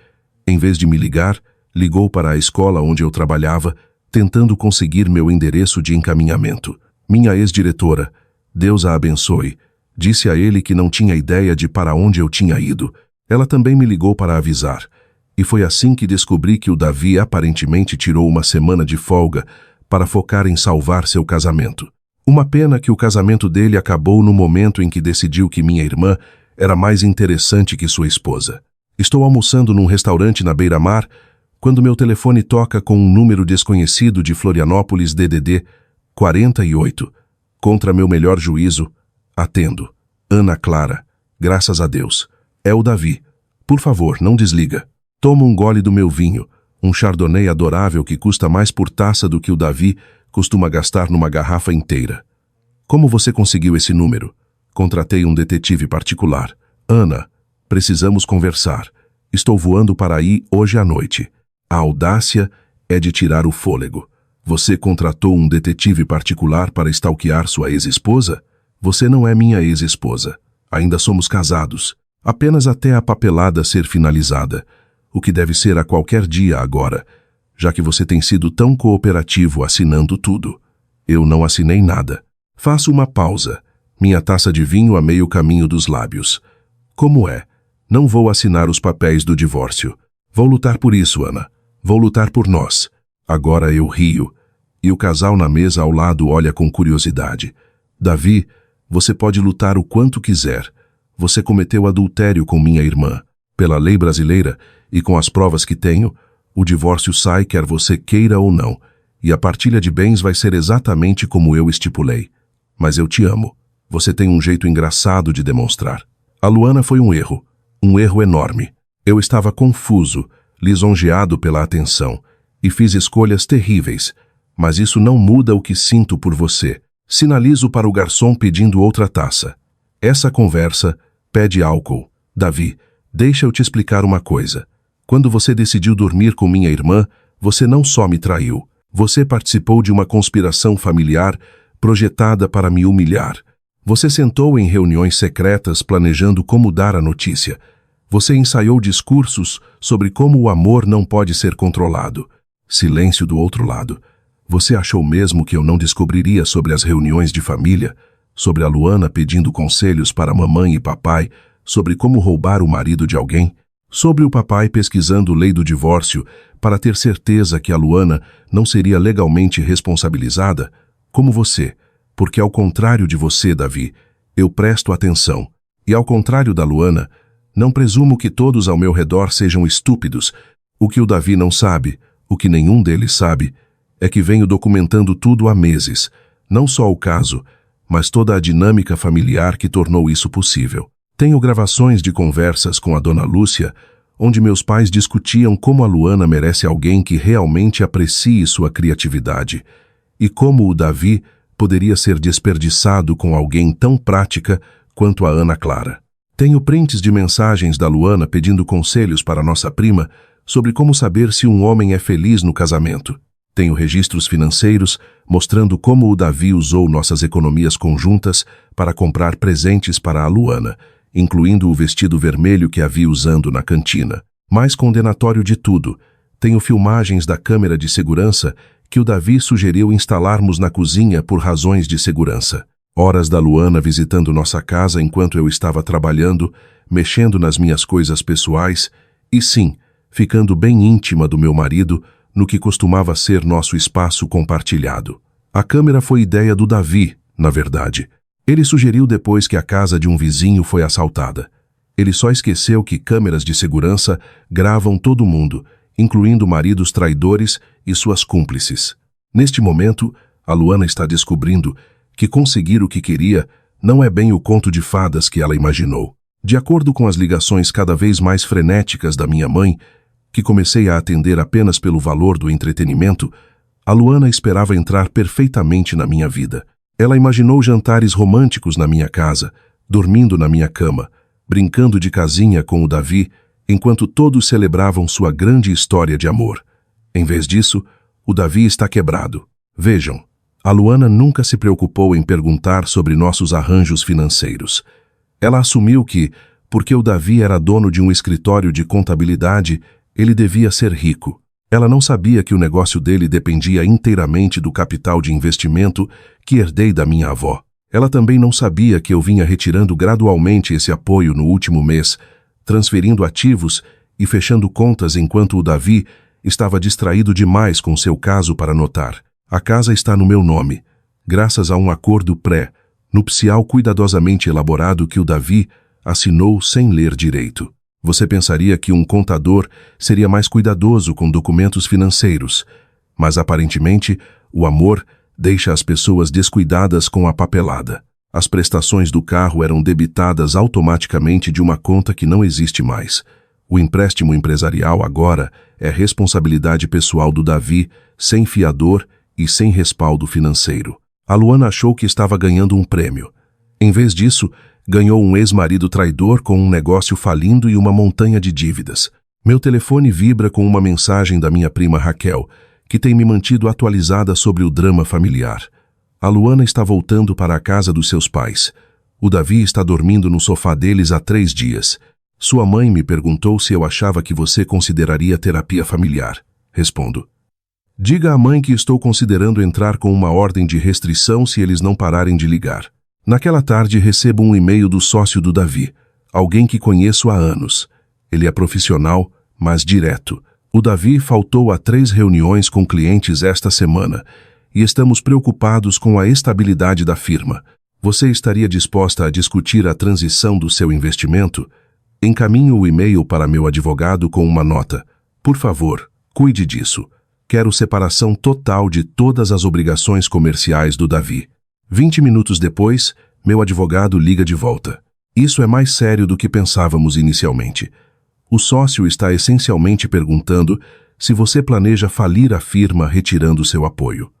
Em vez de me ligar, ligou para a escola onde eu trabalhava, tentando conseguir meu endereço de encaminhamento. Minha ex-diretora, Deus a abençoe, disse a ele que não tinha ideia de para onde eu tinha ido. Ela também me ligou para avisar. E foi assim que descobri que o Davi aparentemente tirou uma semana de folga para focar em salvar seu casamento. Uma pena que o casamento dele acabou no momento em que decidiu que minha irmã era mais interessante que sua esposa. Estou almoçando num restaurante na beira-mar quando meu telefone toca com um número desconhecido de Florianópolis DDD 48. Contra meu melhor juízo, atendo. Ana Clara, graças a Deus. É o Davi. Por favor, não desliga. Tomo um gole do meu vinho, um chardonnay adorável que custa mais por taça do que o Davi costuma gastar numa garrafa inteira. Como você conseguiu esse número? Contratei um detetive particular. Ana, precisamos conversar. Estou voando para aí hoje à noite. A audácia é de tirar o fôlego. Você contratou um detetive particular para stalkear sua ex-esposa? Você não é minha ex-esposa. Ainda somos casados. Apenas até a papelada ser finalizada, o que deve ser a qualquer dia agora, já que você tem sido tão cooperativo assinando tudo. Eu não assinei nada. Faço uma pausa. Minha taça de vinho a meio caminho dos lábios. Como é? Não vou assinar os papéis do divórcio. Vou lutar por isso, Ana. Vou lutar por nós. Agora eu rio. E o casal na mesa ao lado olha com curiosidade. Davi, você pode lutar o quanto quiser. Você cometeu adultério com minha irmã. Pela lei brasileira, e com as provas que tenho, o divórcio sai quer você queira ou não, e a partilha de bens vai ser exatamente como eu estipulei. Mas eu te amo. Você tem um jeito engraçado de demonstrar. A Luana foi um erro enorme. Eu estava confuso, lisonjeado pela atenção, e fiz escolhas terríveis, mas isso não muda o que sinto por você. Sinalizo para o garçom pedindo outra taça. Essa conversa pede álcool. Davi, deixa eu te explicar uma coisa. Quando você decidiu dormir com minha irmã, você não só me traiu. Você participou de uma conspiração familiar projetada para me humilhar. Você sentou em reuniões secretas planejando como dar a notícia. Você ensaiou discursos sobre como o amor não pode ser controlado. Silêncio do outro lado. Você achou mesmo que eu não descobriria sobre as reuniões de família, sobre a Luana pedindo conselhos para mamãe e papai, sobre como roubar o marido de alguém, sobre o papai pesquisando lei do divórcio para ter certeza que a Luana não seria legalmente responsabilizada, como você, porque ao contrário de você, Davi, eu presto atenção, e ao contrário da Luana, não presumo que todos ao meu redor sejam estúpidos. O que o Davi não sabe, o que nenhum deles sabe, é que venho documentando tudo há meses, não só o caso, mas toda a dinâmica familiar que tornou isso possível. Tenho gravações de conversas com a dona Lúcia, onde meus pais discutiam como a Luana merece alguém que realmente aprecie sua criatividade, e como o Davi poderia ser desperdiçado com alguém tão prática quanto a Ana Clara. Tenho prints de mensagens da Luana pedindo conselhos para nossa prima sobre como saber se um homem é feliz no casamento. Tenho registros financeiros mostrando como o Davi usou nossas economias conjuntas para comprar presentes para a Luana, incluindo o vestido vermelho que havia usando na cantina. Mais condenatório de tudo, tenho filmagens da câmera de segurança que o Davi sugeriu instalarmos na cozinha por razões de segurança. Horas da Luana visitando nossa casa enquanto eu estava trabalhando, mexendo nas minhas coisas pessoais e, sim, ficando bem íntima do meu marido no que costumava ser nosso espaço compartilhado. A câmera foi ideia do Davi, na verdade. Ele sugeriu depois que a casa de um vizinho foi assaltada. Ele só esqueceu que câmeras de segurança gravam todo mundo, incluindo maridos traidores e suas cúmplices. Neste momento, a Luana está descobrindo que conseguir o que queria não é bem o conto de fadas que ela imaginou. De acordo com as ligações cada vez mais frenéticas da minha mãe, que comecei a atender apenas pelo valor do entretenimento, a Luana esperava entrar perfeitamente na minha vida. Ela imaginou jantares românticos na minha casa, dormindo na minha cama, brincando de casinha com o Davi, enquanto todos celebravam sua grande história de amor. Em vez disso, o Davi está quebrado. Vejam, a Luana nunca se preocupou em perguntar sobre nossos arranjos financeiros. Ela assumiu que, porque o Davi era dono de um escritório de contabilidade, ele devia ser rico. Ela não sabia que o negócio dele dependia inteiramente do capital de investimento que herdei da minha avó. Ela também não sabia que eu vinha retirando gradualmente esse apoio no último mês, transferindo ativos e fechando contas enquanto o Davi estava distraído demais com seu caso para notar. A casa está no meu nome, graças a um acordo pré-nupcial cuidadosamente elaborado que o Davi assinou sem ler direito. Você pensaria que um contador seria mais cuidadoso com documentos financeiros, mas aparentemente o amor deixa as pessoas descuidadas com a papelada. As prestações do carro eram debitadas automaticamente de uma conta que não existe mais. O empréstimo empresarial agora é responsabilidade pessoal do Davi, sem fiador e sem respaldo financeiro. A Luana achou que estava ganhando um prêmio. Em vez disso, ganhou um ex-marido traidor com um negócio falindo e uma montanha de dívidas. Meu telefone vibra com uma mensagem da minha prima Raquel, que tem me mantido atualizada sobre o drama familiar. A Luana está voltando para a casa dos seus pais. O Davi está dormindo no sofá deles há 3 dias. Sua mãe me perguntou se eu achava que você consideraria terapia familiar. Respondo: diga à mãe que estou considerando entrar com uma ordem de restrição se eles não pararem de ligar. Naquela tarde recebo um e-mail do sócio do Davi, alguém que conheço há anos. Ele é profissional, mas direto. O Davi faltou a 3 reuniões com clientes esta semana e estamos preocupados com a estabilidade da firma. Você estaria disposta a discutir a transição do seu investimento? Encaminho o e-mail para meu advogado com uma nota. Por favor, cuide disso. Quero separação total de todas as obrigações comerciais do Davi. 20 minutos depois, meu advogado liga de volta. Isso é mais sério do que pensávamos inicialmente. O sócio está essencialmente perguntando se você planeja falir a firma retirando seu apoio.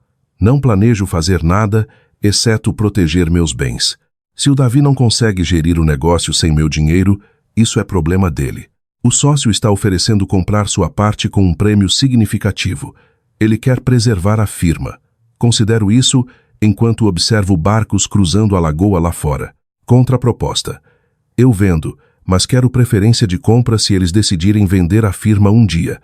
Não planejo fazer nada, exceto proteger meus bens. Se o Davi não consegue gerir o negócio sem meu dinheiro, isso é problema dele. O sócio está oferecendo comprar sua parte com um prêmio significativo. Ele quer preservar a firma. Considero isso enquanto observo barcos cruzando a lagoa lá fora. Contraproposta: eu vendo, mas quero preferência de compra se eles decidirem vender a firma um dia.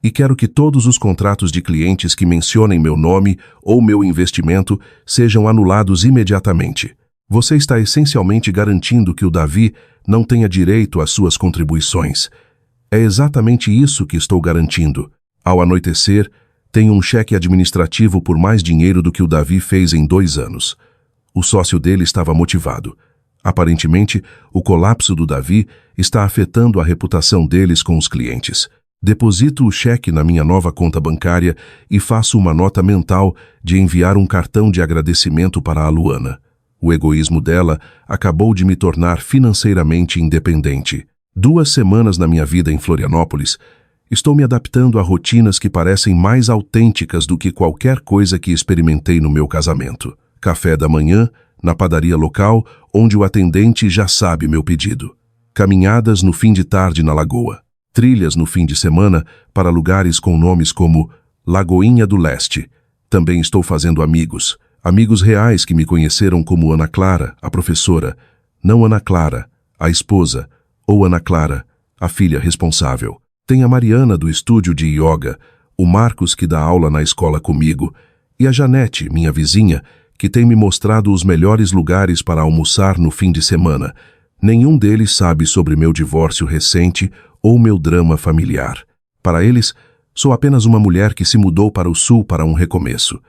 E quero que todos os contratos de clientes que mencionem meu nome ou meu investimento sejam anulados imediatamente. Você está essencialmente garantindo que o Davi não tenha direito às suas contribuições. É exatamente isso que estou garantindo. Ao anoitecer, tenho um cheque administrativo por mais dinheiro do que o Davi fez em 2 anos. O sócio dele estava motivado. Aparentemente, o colapso do Davi está afetando a reputação deles com os clientes. Deposito o cheque na minha nova conta bancária e faço uma nota mental de enviar um cartão de agradecimento para a Luana. O egoísmo dela acabou de me tornar financeiramente independente. 2 semanas na minha vida em Florianópolis, estou me adaptando a rotinas que parecem mais autênticas do que qualquer coisa que experimentei no meu casamento. Café da manhã, na padaria local, onde o atendente já sabe meu pedido. Caminhadas no fim de tarde na lagoa. Trilhas no fim de semana para lugares com nomes como Lagoinha do Leste. Também estou fazendo amigos. Amigos reais que me conheceram como Ana Clara, a professora. Não Ana Clara, a esposa. Ou Ana Clara, a filha responsável. Tem a Mariana do estúdio de yoga, o Marcos que dá aula na escola comigo, e a Janete, minha vizinha, que tem me mostrado os melhores lugares para almoçar no fim de semana. Nenhum deles sabe sobre meu divórcio recente ou meu drama familiar. Para eles, sou apenas uma mulher que se mudou para o sul para um recomeço.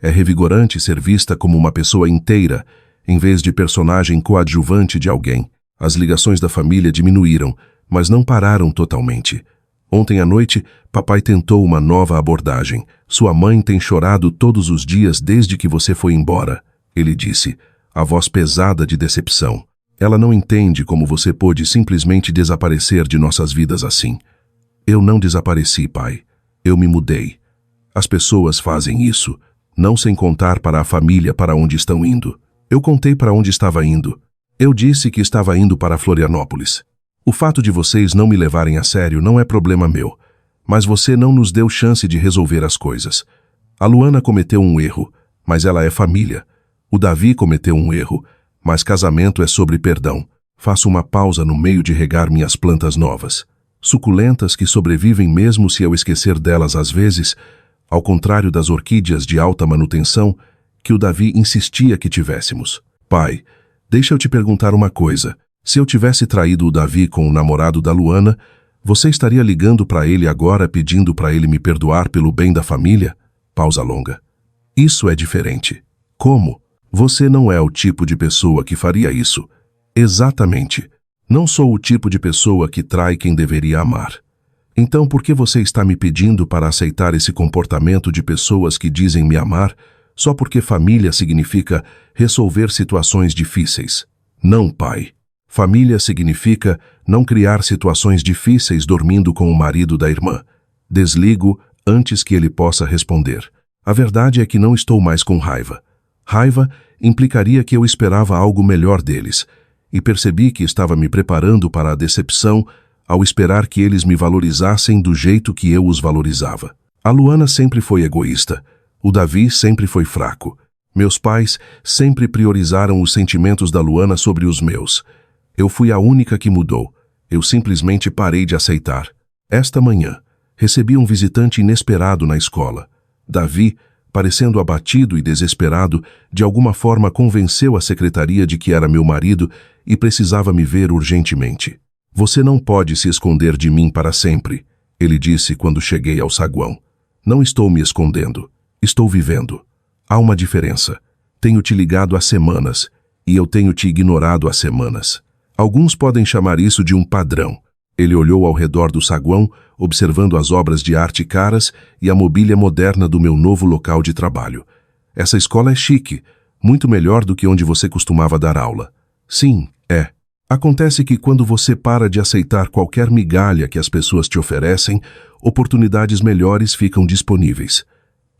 É revigorante ser vista como uma pessoa inteira, em vez de personagem coadjuvante de alguém. As ligações da família diminuíram, mas não pararam totalmente. Ontem à noite, papai tentou uma nova abordagem. Sua mãe tem chorado todos os dias desde que você foi embora, ele disse, a voz pesada de decepção. Ela não entende como você pôde simplesmente desaparecer de nossas vidas assim. Eu não desapareci, pai. Eu me mudei. As pessoas fazem isso, não sem contar para a família para onde estão indo. Eu contei para onde estava indo. Eu disse que estava indo para Florianópolis. O fato de vocês não me levarem a sério não é problema meu, mas você não nos deu chance de resolver as coisas. A Luana cometeu um erro, mas ela é família. O Davi cometeu um erro, mas casamento é sobre perdão. Faço uma pausa no meio de regar minhas plantas novas. Suculentas que sobrevivem mesmo se eu esquecer delas às vezes, ao contrário das orquídeas de alta manutenção que o Davi insistia que tivéssemos. Pai, deixa eu te perguntar uma coisa. Se eu tivesse traído o Davi com o namorado da Luana, você estaria ligando para ele agora pedindo para ele me perdoar pelo bem da família? Pausa longa. Isso é diferente. Como? Você não é o tipo de pessoa que faria isso. Exatamente. Não sou o tipo de pessoa que trai quem deveria amar. Então por que você está me pedindo para aceitar esse comportamento de pessoas que dizem me amar só porque família significa resolver situações difíceis? Não, pai. Família significa não criar situações difíceis dormindo com o marido da irmã. Desligo antes que ele possa responder. A verdade é que não estou mais com raiva. Raiva implicaria que eu esperava algo melhor deles, e percebi que estava me preparando para a decepção ao esperar que eles me valorizassem do jeito que eu os valorizava. A Luana sempre foi egoísta. O Davi sempre foi fraco. Meus pais sempre priorizaram os sentimentos da Luana sobre os meus. Eu fui a única que mudou. Eu simplesmente parei de aceitar. Esta manhã, recebi um visitante inesperado na escola. Davi, parecendo abatido e desesperado, de alguma forma convenceu a secretaria de que era meu marido e precisava me ver urgentemente. Você não pode se esconder de mim para sempre, ele disse quando cheguei ao saguão. Não estou me escondendo. Estou vivendo. Há uma diferença. Tenho te ligado há semanas e eu tenho te ignorado há semanas. Alguns podem chamar isso de um padrão. Ele olhou ao redor do saguão, observando as obras de arte caras e a mobília moderna do meu novo local de trabalho. Essa escola é chique, muito melhor do que onde você costumava dar aula. Sim, é. Acontece que quando você para de aceitar qualquer migalha que as pessoas te oferecem, oportunidades melhores ficam disponíveis.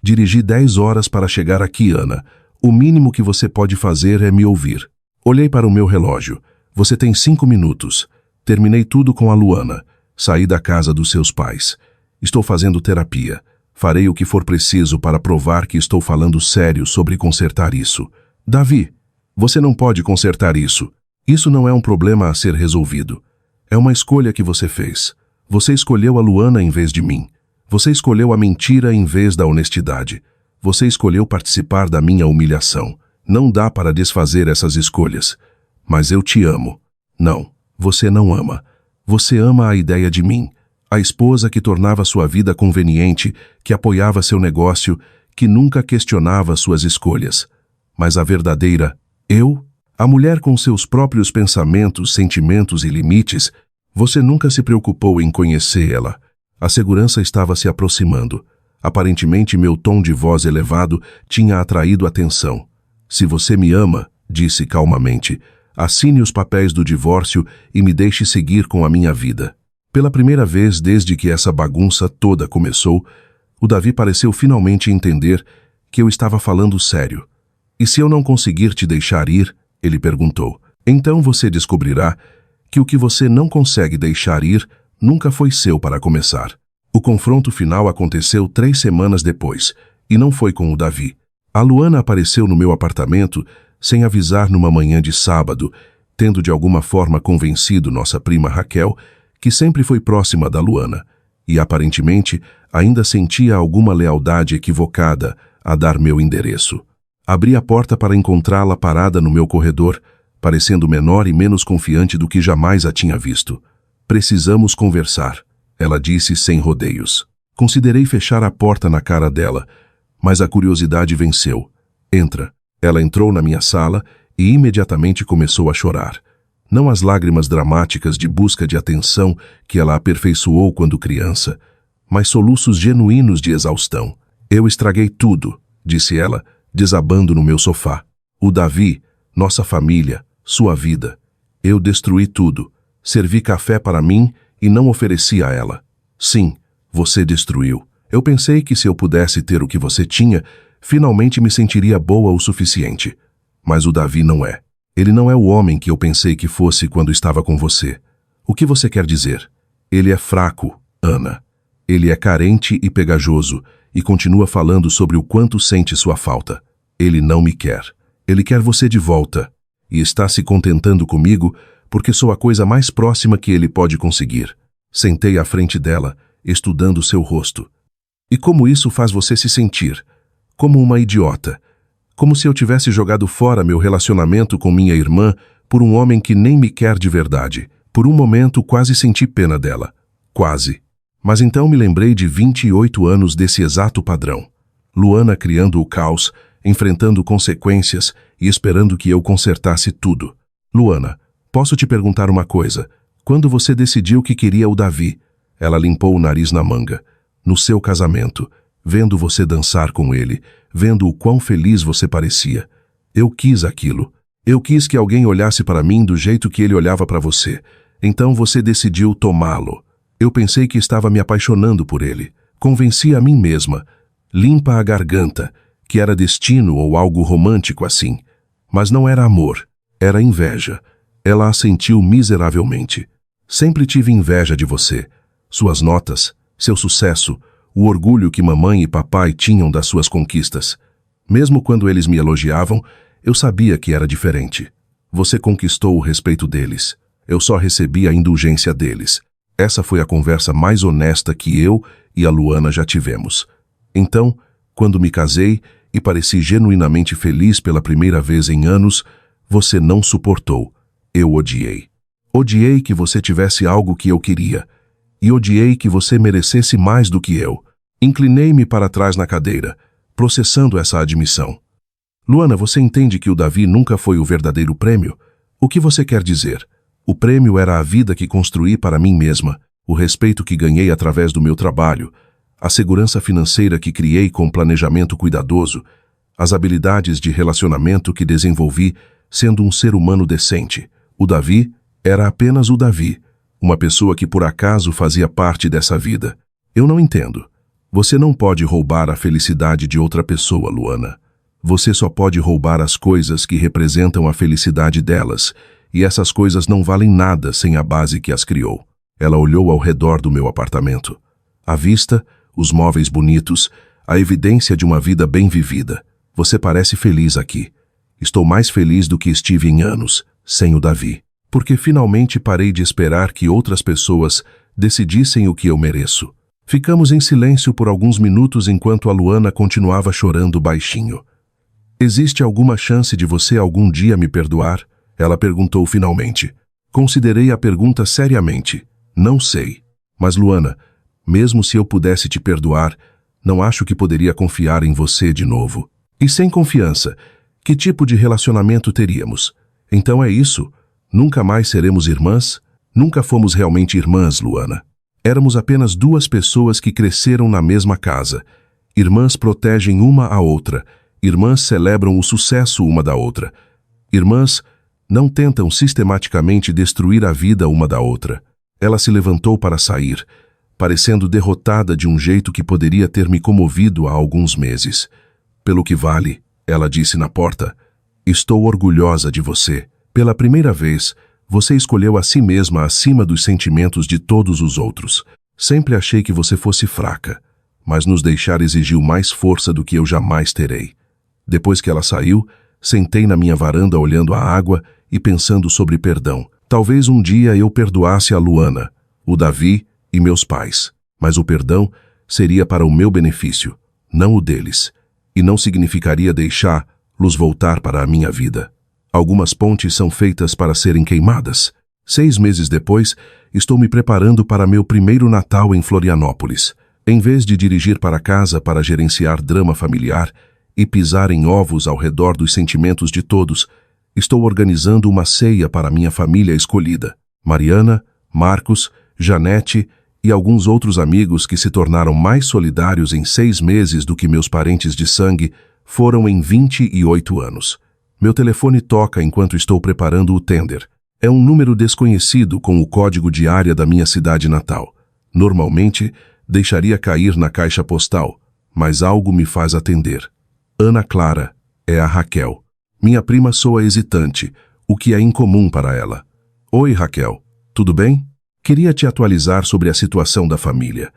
Dirigi 10 horas para chegar aqui, Ana. O mínimo que você pode fazer é me ouvir. Olhei para o meu relógio. Você tem 5 minutos. Terminei tudo com a Luana. Saí da casa dos seus pais. Estou fazendo terapia. Farei o que for preciso para provar que estou falando sério sobre consertar isso. Davi, você não pode consertar isso. Isso não é um problema a ser resolvido. É uma escolha que você fez. Você escolheu a Luana em vez de mim. Você escolheu a mentira em vez da honestidade. Você escolheu participar da minha humilhação. Não dá para desfazer essas escolhas. Mas eu te amo. Não, você não ama. Você ama a ideia de mim. A esposa que tornava sua vida conveniente, que apoiava seu negócio, que nunca questionava suas escolhas. Mas a verdadeira eu, a mulher com seus próprios pensamentos, sentimentos e limites, você nunca se preocupou em conhecê-la. A segurança estava se aproximando. Aparentemente meu tom de voz elevado tinha atraído atenção. Se você me ama, disse calmamente, assine os papéis do divórcio e me deixe seguir com a minha vida. Pela primeira vez desde que essa bagunça toda começou, o Davi pareceu finalmente entender que eu estava falando sério. E se eu não conseguir te deixar ir, ele perguntou, então você descobrirá que o que você não consegue deixar ir nunca foi seu para começar. O confronto final aconteceu 3 semanas depois, e não foi com o Davi. A Luana apareceu no meu apartamento sem avisar numa manhã de sábado, tendo de alguma forma convencido nossa prima Raquel, que sempre foi próxima da Luana, e aparentemente ainda sentia alguma lealdade equivocada a dar meu endereço. Abri a porta para encontrá-la parada no meu corredor, parecendo menor e menos confiante do que jamais a tinha visto. Precisamos conversar, ela disse sem rodeios. Considerei fechar a porta na cara dela, mas a curiosidade venceu. Entra. Ela entrou na minha sala e imediatamente começou a chorar. Não as lágrimas dramáticas de busca de atenção que ela aperfeiçoou quando criança, mas soluços genuínos de exaustão. Eu estraguei tudo, disse ela, desabando no meu sofá. O Davi, nossa família, sua vida. Eu destruí tudo. Servi café para mim e não ofereci a ela. Sim, você destruiu. Eu pensei que se eu pudesse ter o que você tinha, finalmente me sentiria boa o suficiente. Mas o Davi não é. Ele não é o homem que eu pensei que fosse quando estava com você. O que você quer dizer? Ele é fraco, Ana. Ele é carente e pegajoso e continua falando sobre o quanto sente sua falta. Ele não me quer. Ele quer você de volta e está se contentando comigo porque sou a coisa mais próxima que ele pode conseguir. Sentei à frente dela, estudando seu rosto. E como isso faz você se sentir? Como uma idiota. Como se eu tivesse jogado fora meu relacionamento com minha irmã por um homem que nem me quer de verdade. Por um momento quase senti pena dela. Quase. Mas então me lembrei de 28 anos desse exato padrão. Luana criando o caos, enfrentando consequências e esperando que eu consertasse tudo. Luana, posso te perguntar uma coisa? Quando você decidiu que queria o Davi? Ela limpou o nariz na manga. No seu casamento, vendo você dançar com ele, vendo o quão feliz você parecia. Eu quis aquilo. Eu quis que alguém olhasse para mim do jeito que ele olhava para você. Então você decidiu tomá-lo. Eu pensei que estava me apaixonando por ele. Convenci a mim mesma, limpa a garganta, que era destino ou algo romântico assim. Mas não era amor, era inveja. Ela a sentiu miseravelmente. Sempre tive inveja de você. Suas notas, seu sucesso, o orgulho que mamãe e papai tinham das suas conquistas. Mesmo quando eles me elogiavam, eu sabia que era diferente. Você conquistou o respeito deles. Eu só recebi a indulgência deles. Essa foi a conversa mais honesta que eu e a Luana já tivemos. Então, quando me casei e pareci genuinamente feliz pela primeira vez em anos, você não suportou. Eu odiei. Odiei que você tivesse algo que eu queria. E odiei que você merecesse mais do que eu. Inclinei-me para trás na cadeira, processando essa admissão. Luana, você entende que o Davi nunca foi o verdadeiro prêmio? O que você quer dizer? O prêmio era a vida que construí para mim mesma, o respeito que ganhei através do meu trabalho, a segurança financeira que criei com planejamento cuidadoso, as habilidades de relacionamento que desenvolvi sendo um ser humano decente. O Davi era apenas o Davi, uma pessoa que por acaso fazia parte dessa vida. Eu não entendo. Você não pode roubar a felicidade de outra pessoa, Luana. Você só pode roubar as coisas que representam a felicidade delas, e essas coisas não valem nada sem a base que as criou. Ela olhou ao redor do meu apartamento. A vista, os móveis bonitos, a evidência de uma vida bem vivida. Você parece feliz aqui. Estou mais feliz do que estive em anos, sem o Davi. Porque finalmente parei de esperar que outras pessoas decidissem o que eu mereço. Ficamos em silêncio por alguns minutos enquanto a Luana continuava chorando baixinho. Existe alguma chance de você algum dia me perdoar? Ela perguntou finalmente. Considerei a pergunta seriamente. Não sei. Mas Luana, mesmo se eu pudesse te perdoar, não acho que poderia confiar em você de novo. E sem confiança, que tipo de relacionamento teríamos? Então é isso? Nunca mais seremos irmãs? Nunca fomos realmente irmãs, Luana. Éramos apenas duas pessoas que cresceram na mesma casa. Irmãs protegem uma a outra. Irmãs celebram o sucesso uma da outra. Irmãs não tentam sistematicamente destruir a vida uma da outra. Ela se levantou para sair, parecendo derrotada de um jeito que poderia ter me comovido há alguns meses. Pelo que vale, ela disse na porta, estou orgulhosa de você. Pela primeira vez, você escolheu a si mesma acima dos sentimentos de todos os outros. Sempre achei que você fosse fraca, mas nos deixar exigiu mais força do que eu jamais terei. Depois que ela saiu, sentei na minha varanda olhando a água e pensando sobre perdão. Talvez um dia eu perdoasse a Luana, o Davi e meus pais, mas o perdão seria para o meu benefício, não o deles, e não significaria deixá-los voltar para a minha vida. Algumas pontes são feitas para serem queimadas. 6 meses depois, estou me preparando para meu primeiro Natal em Florianópolis. Em vez de dirigir para casa para gerenciar drama familiar e pisar em ovos ao redor dos sentimentos de todos, Estou organizando uma ceia para minha família escolhida. Mariana, Marcos, Janete e alguns outros amigos que se tornaram mais solidários em 6 meses do que meus parentes de sangue foram em 28 anos. Meu telefone toca enquanto estou preparando o tender. É um número desconhecido com o código de área da minha cidade natal. Normalmente, deixaria cair na caixa postal, mas algo me faz atender. Ana Clara, é a Raquel. Minha prima soa hesitante, o que é incomum para ela. Oi, Raquel. Tudo bem? Queria te atualizar sobre a situação da família.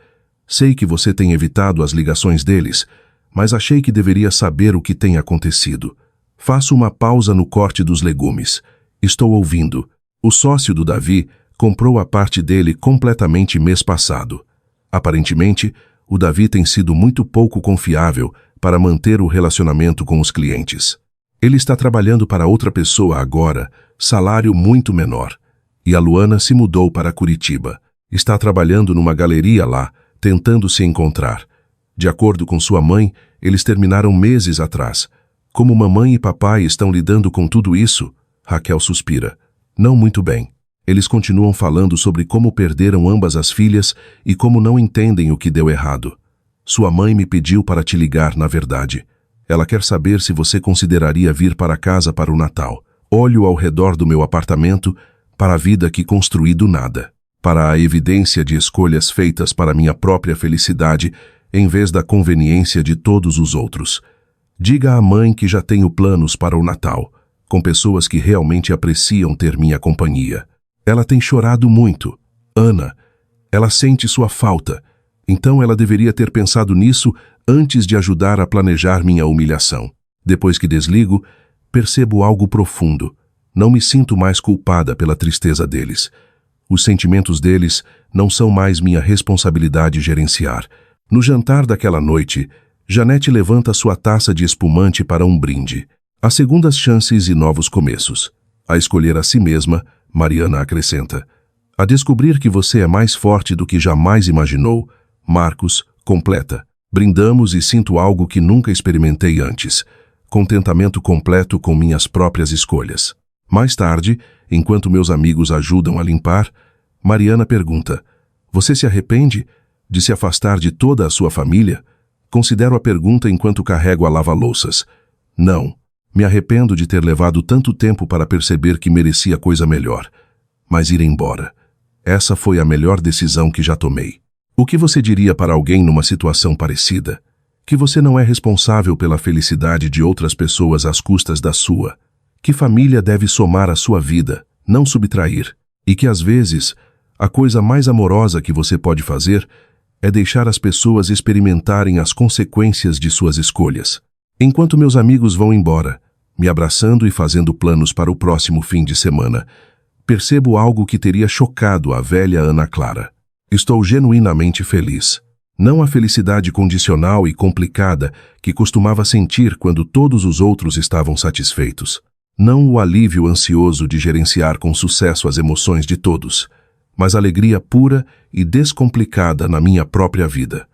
Sei que você tem evitado as ligações deles, mas achei que deveria saber o que tem acontecido. Faço uma pausa no corte dos legumes. Estou ouvindo. O sócio do Davi comprou a parte dele completamente mês passado. Aparentemente, o Davi tem sido muito pouco confiável para manter o relacionamento com os clientes. Ele está trabalhando para outra pessoa agora, salário muito menor. E a Luana se mudou para Curitiba. Está trabalhando numa galeria lá, tentando se encontrar. De acordo com sua mãe, eles terminaram meses atrás. Como mamãe e papai estão lidando com tudo isso? Raquel suspira. Não muito bem. Eles continuam falando sobre como perderam ambas as filhas e como não entendem o que deu errado. Sua mãe me pediu para te ligar, na verdade. Ela quer saber se você consideraria vir para casa para o Natal. Olho ao redor do meu apartamento para a vida que construí do nada, para a evidência de escolhas feitas para minha própria felicidade em vez da conveniência de todos os outros. Diga à mãe que já tenho planos para o Natal, com pessoas que realmente apreciam ter minha companhia. Ela tem chorado muito. Ana, ela sente sua falta. Então ela deveria ter pensado nisso antes de ajudar a planejar minha humilhação. Depois que desligo, percebo algo profundo. Não me sinto mais culpada pela tristeza deles. Os sentimentos deles não são mais minha responsabilidade gerenciar. No jantar daquela noite, Janete levanta sua taça de espumante para um brinde. Há segundas chances e novos começos. A escolher a si mesma, Mariana acrescenta. A descobrir que você é mais forte do que jamais imaginou, Marcos completa. Brindamos e sinto algo que nunca experimentei antes. Contentamento completo com minhas próprias escolhas. Mais tarde, enquanto meus amigos ajudam a limpar, Mariana pergunta, você se arrepende de se afastar de toda a sua família? Considero a pergunta enquanto carrego a lava-louças. Não, me arrependo de ter levado tanto tempo para perceber que merecia coisa melhor. Mas ir embora. Essa foi a melhor decisão que já tomei. O que você diria para alguém numa situação parecida? Que você não é responsável pela felicidade de outras pessoas às custas da sua. Que família deve somar à sua vida, não subtrair. E que às vezes, a coisa mais amorosa que você pode fazer é deixar as pessoas experimentarem as consequências de suas escolhas. Enquanto meus amigos vão embora, me abraçando e fazendo planos para o próximo fim de semana, percebo algo que teria chocado a velha Ana Clara. Estou genuinamente feliz. Não a felicidade condicional e complicada que costumava sentir quando todos os outros estavam satisfeitos. Não o alívio ansioso de gerenciar com sucesso as emoções de todos, mas alegria pura e descomplicada na minha própria vida.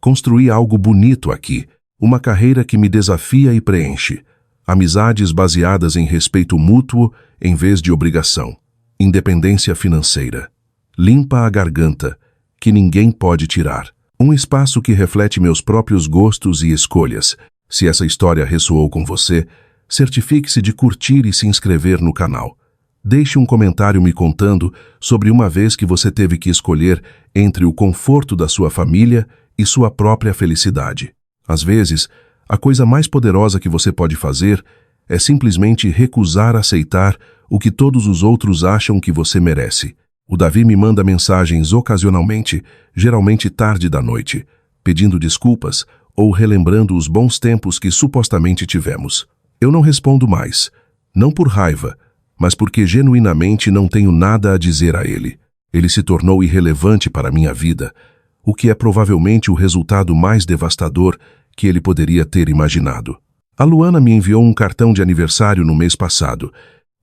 Construí algo bonito aqui, uma carreira que me desafia e preenche, amizades baseadas em respeito mútuo em vez de obrigação, independência financeira, limpa a garganta, que ninguém pode tirar, um espaço que reflete meus próprios gostos e escolhas. Se essa história ressoou com você, certifique-se de curtir e se inscrever no canal. Deixe um comentário me contando sobre uma vez que você teve que escolher entre o conforto da sua família e sua própria felicidade. Às vezes, a coisa mais poderosa que você pode fazer é simplesmente recusar aceitar o que todos os outros acham que você merece. O Davi me manda mensagens ocasionalmente, geralmente tarde da noite, pedindo desculpas ou relembrando os bons tempos que supostamente tivemos. Eu não respondo mais, não por raiva, mas porque genuinamente não tenho nada a dizer a ele. Ele se tornou irrelevante para minha vida, o que é provavelmente o resultado mais devastador que ele poderia ter imaginado. A Luana me enviou um cartão de aniversário no mês passado.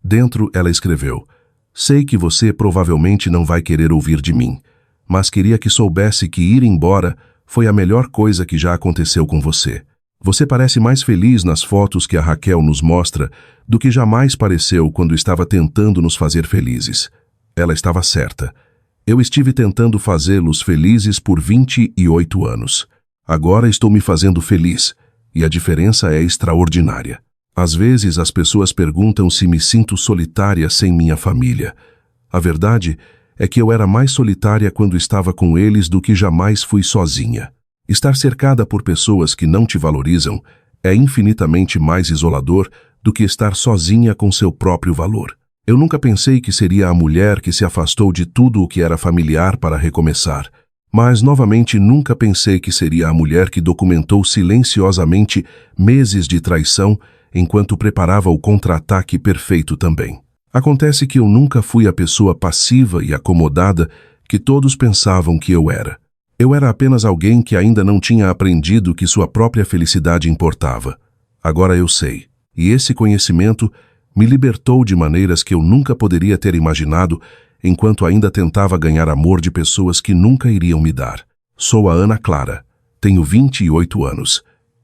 Dentro, ela escreveu: sei que você provavelmente não vai querer ouvir de mim, mas queria que soubesse que ir embora foi a melhor coisa que já aconteceu com você. Você parece mais feliz nas fotos que a Raquel nos mostra do que jamais pareceu quando estava tentando nos fazer felizes. Ela estava certa. Eu estive tentando fazê-los felizes por 28 anos. Agora estou me fazendo feliz, e a diferença é extraordinária. Às vezes as pessoas perguntam se me sinto solitária sem minha família. A verdade é que eu era mais solitária quando estava com eles do que jamais fui sozinha. Estar cercada por pessoas que não te valorizam é infinitamente mais isolador do que estar sozinha com seu próprio valor. Eu nunca pensei que seria a mulher que se afastou de tudo o que era familiar para recomeçar. Mas, novamente, nunca pensei que seria a mulher que documentou silenciosamente meses de traição enquanto preparava o contra-ataque perfeito também. Acontece que eu nunca fui a pessoa passiva e acomodada que todos pensavam que eu era. Eu era apenas alguém que ainda não tinha aprendido que sua própria felicidade importava. Agora eu sei, e esse conhecimento me libertou de maneiras que eu nunca poderia ter imaginado enquanto ainda tentava ganhar amor de pessoas que nunca iriam me dar. Sou a Ana Clara, tenho 28 anos,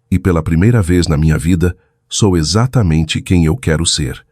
e pela primeira vez na minha vida, sou exatamente quem eu quero ser.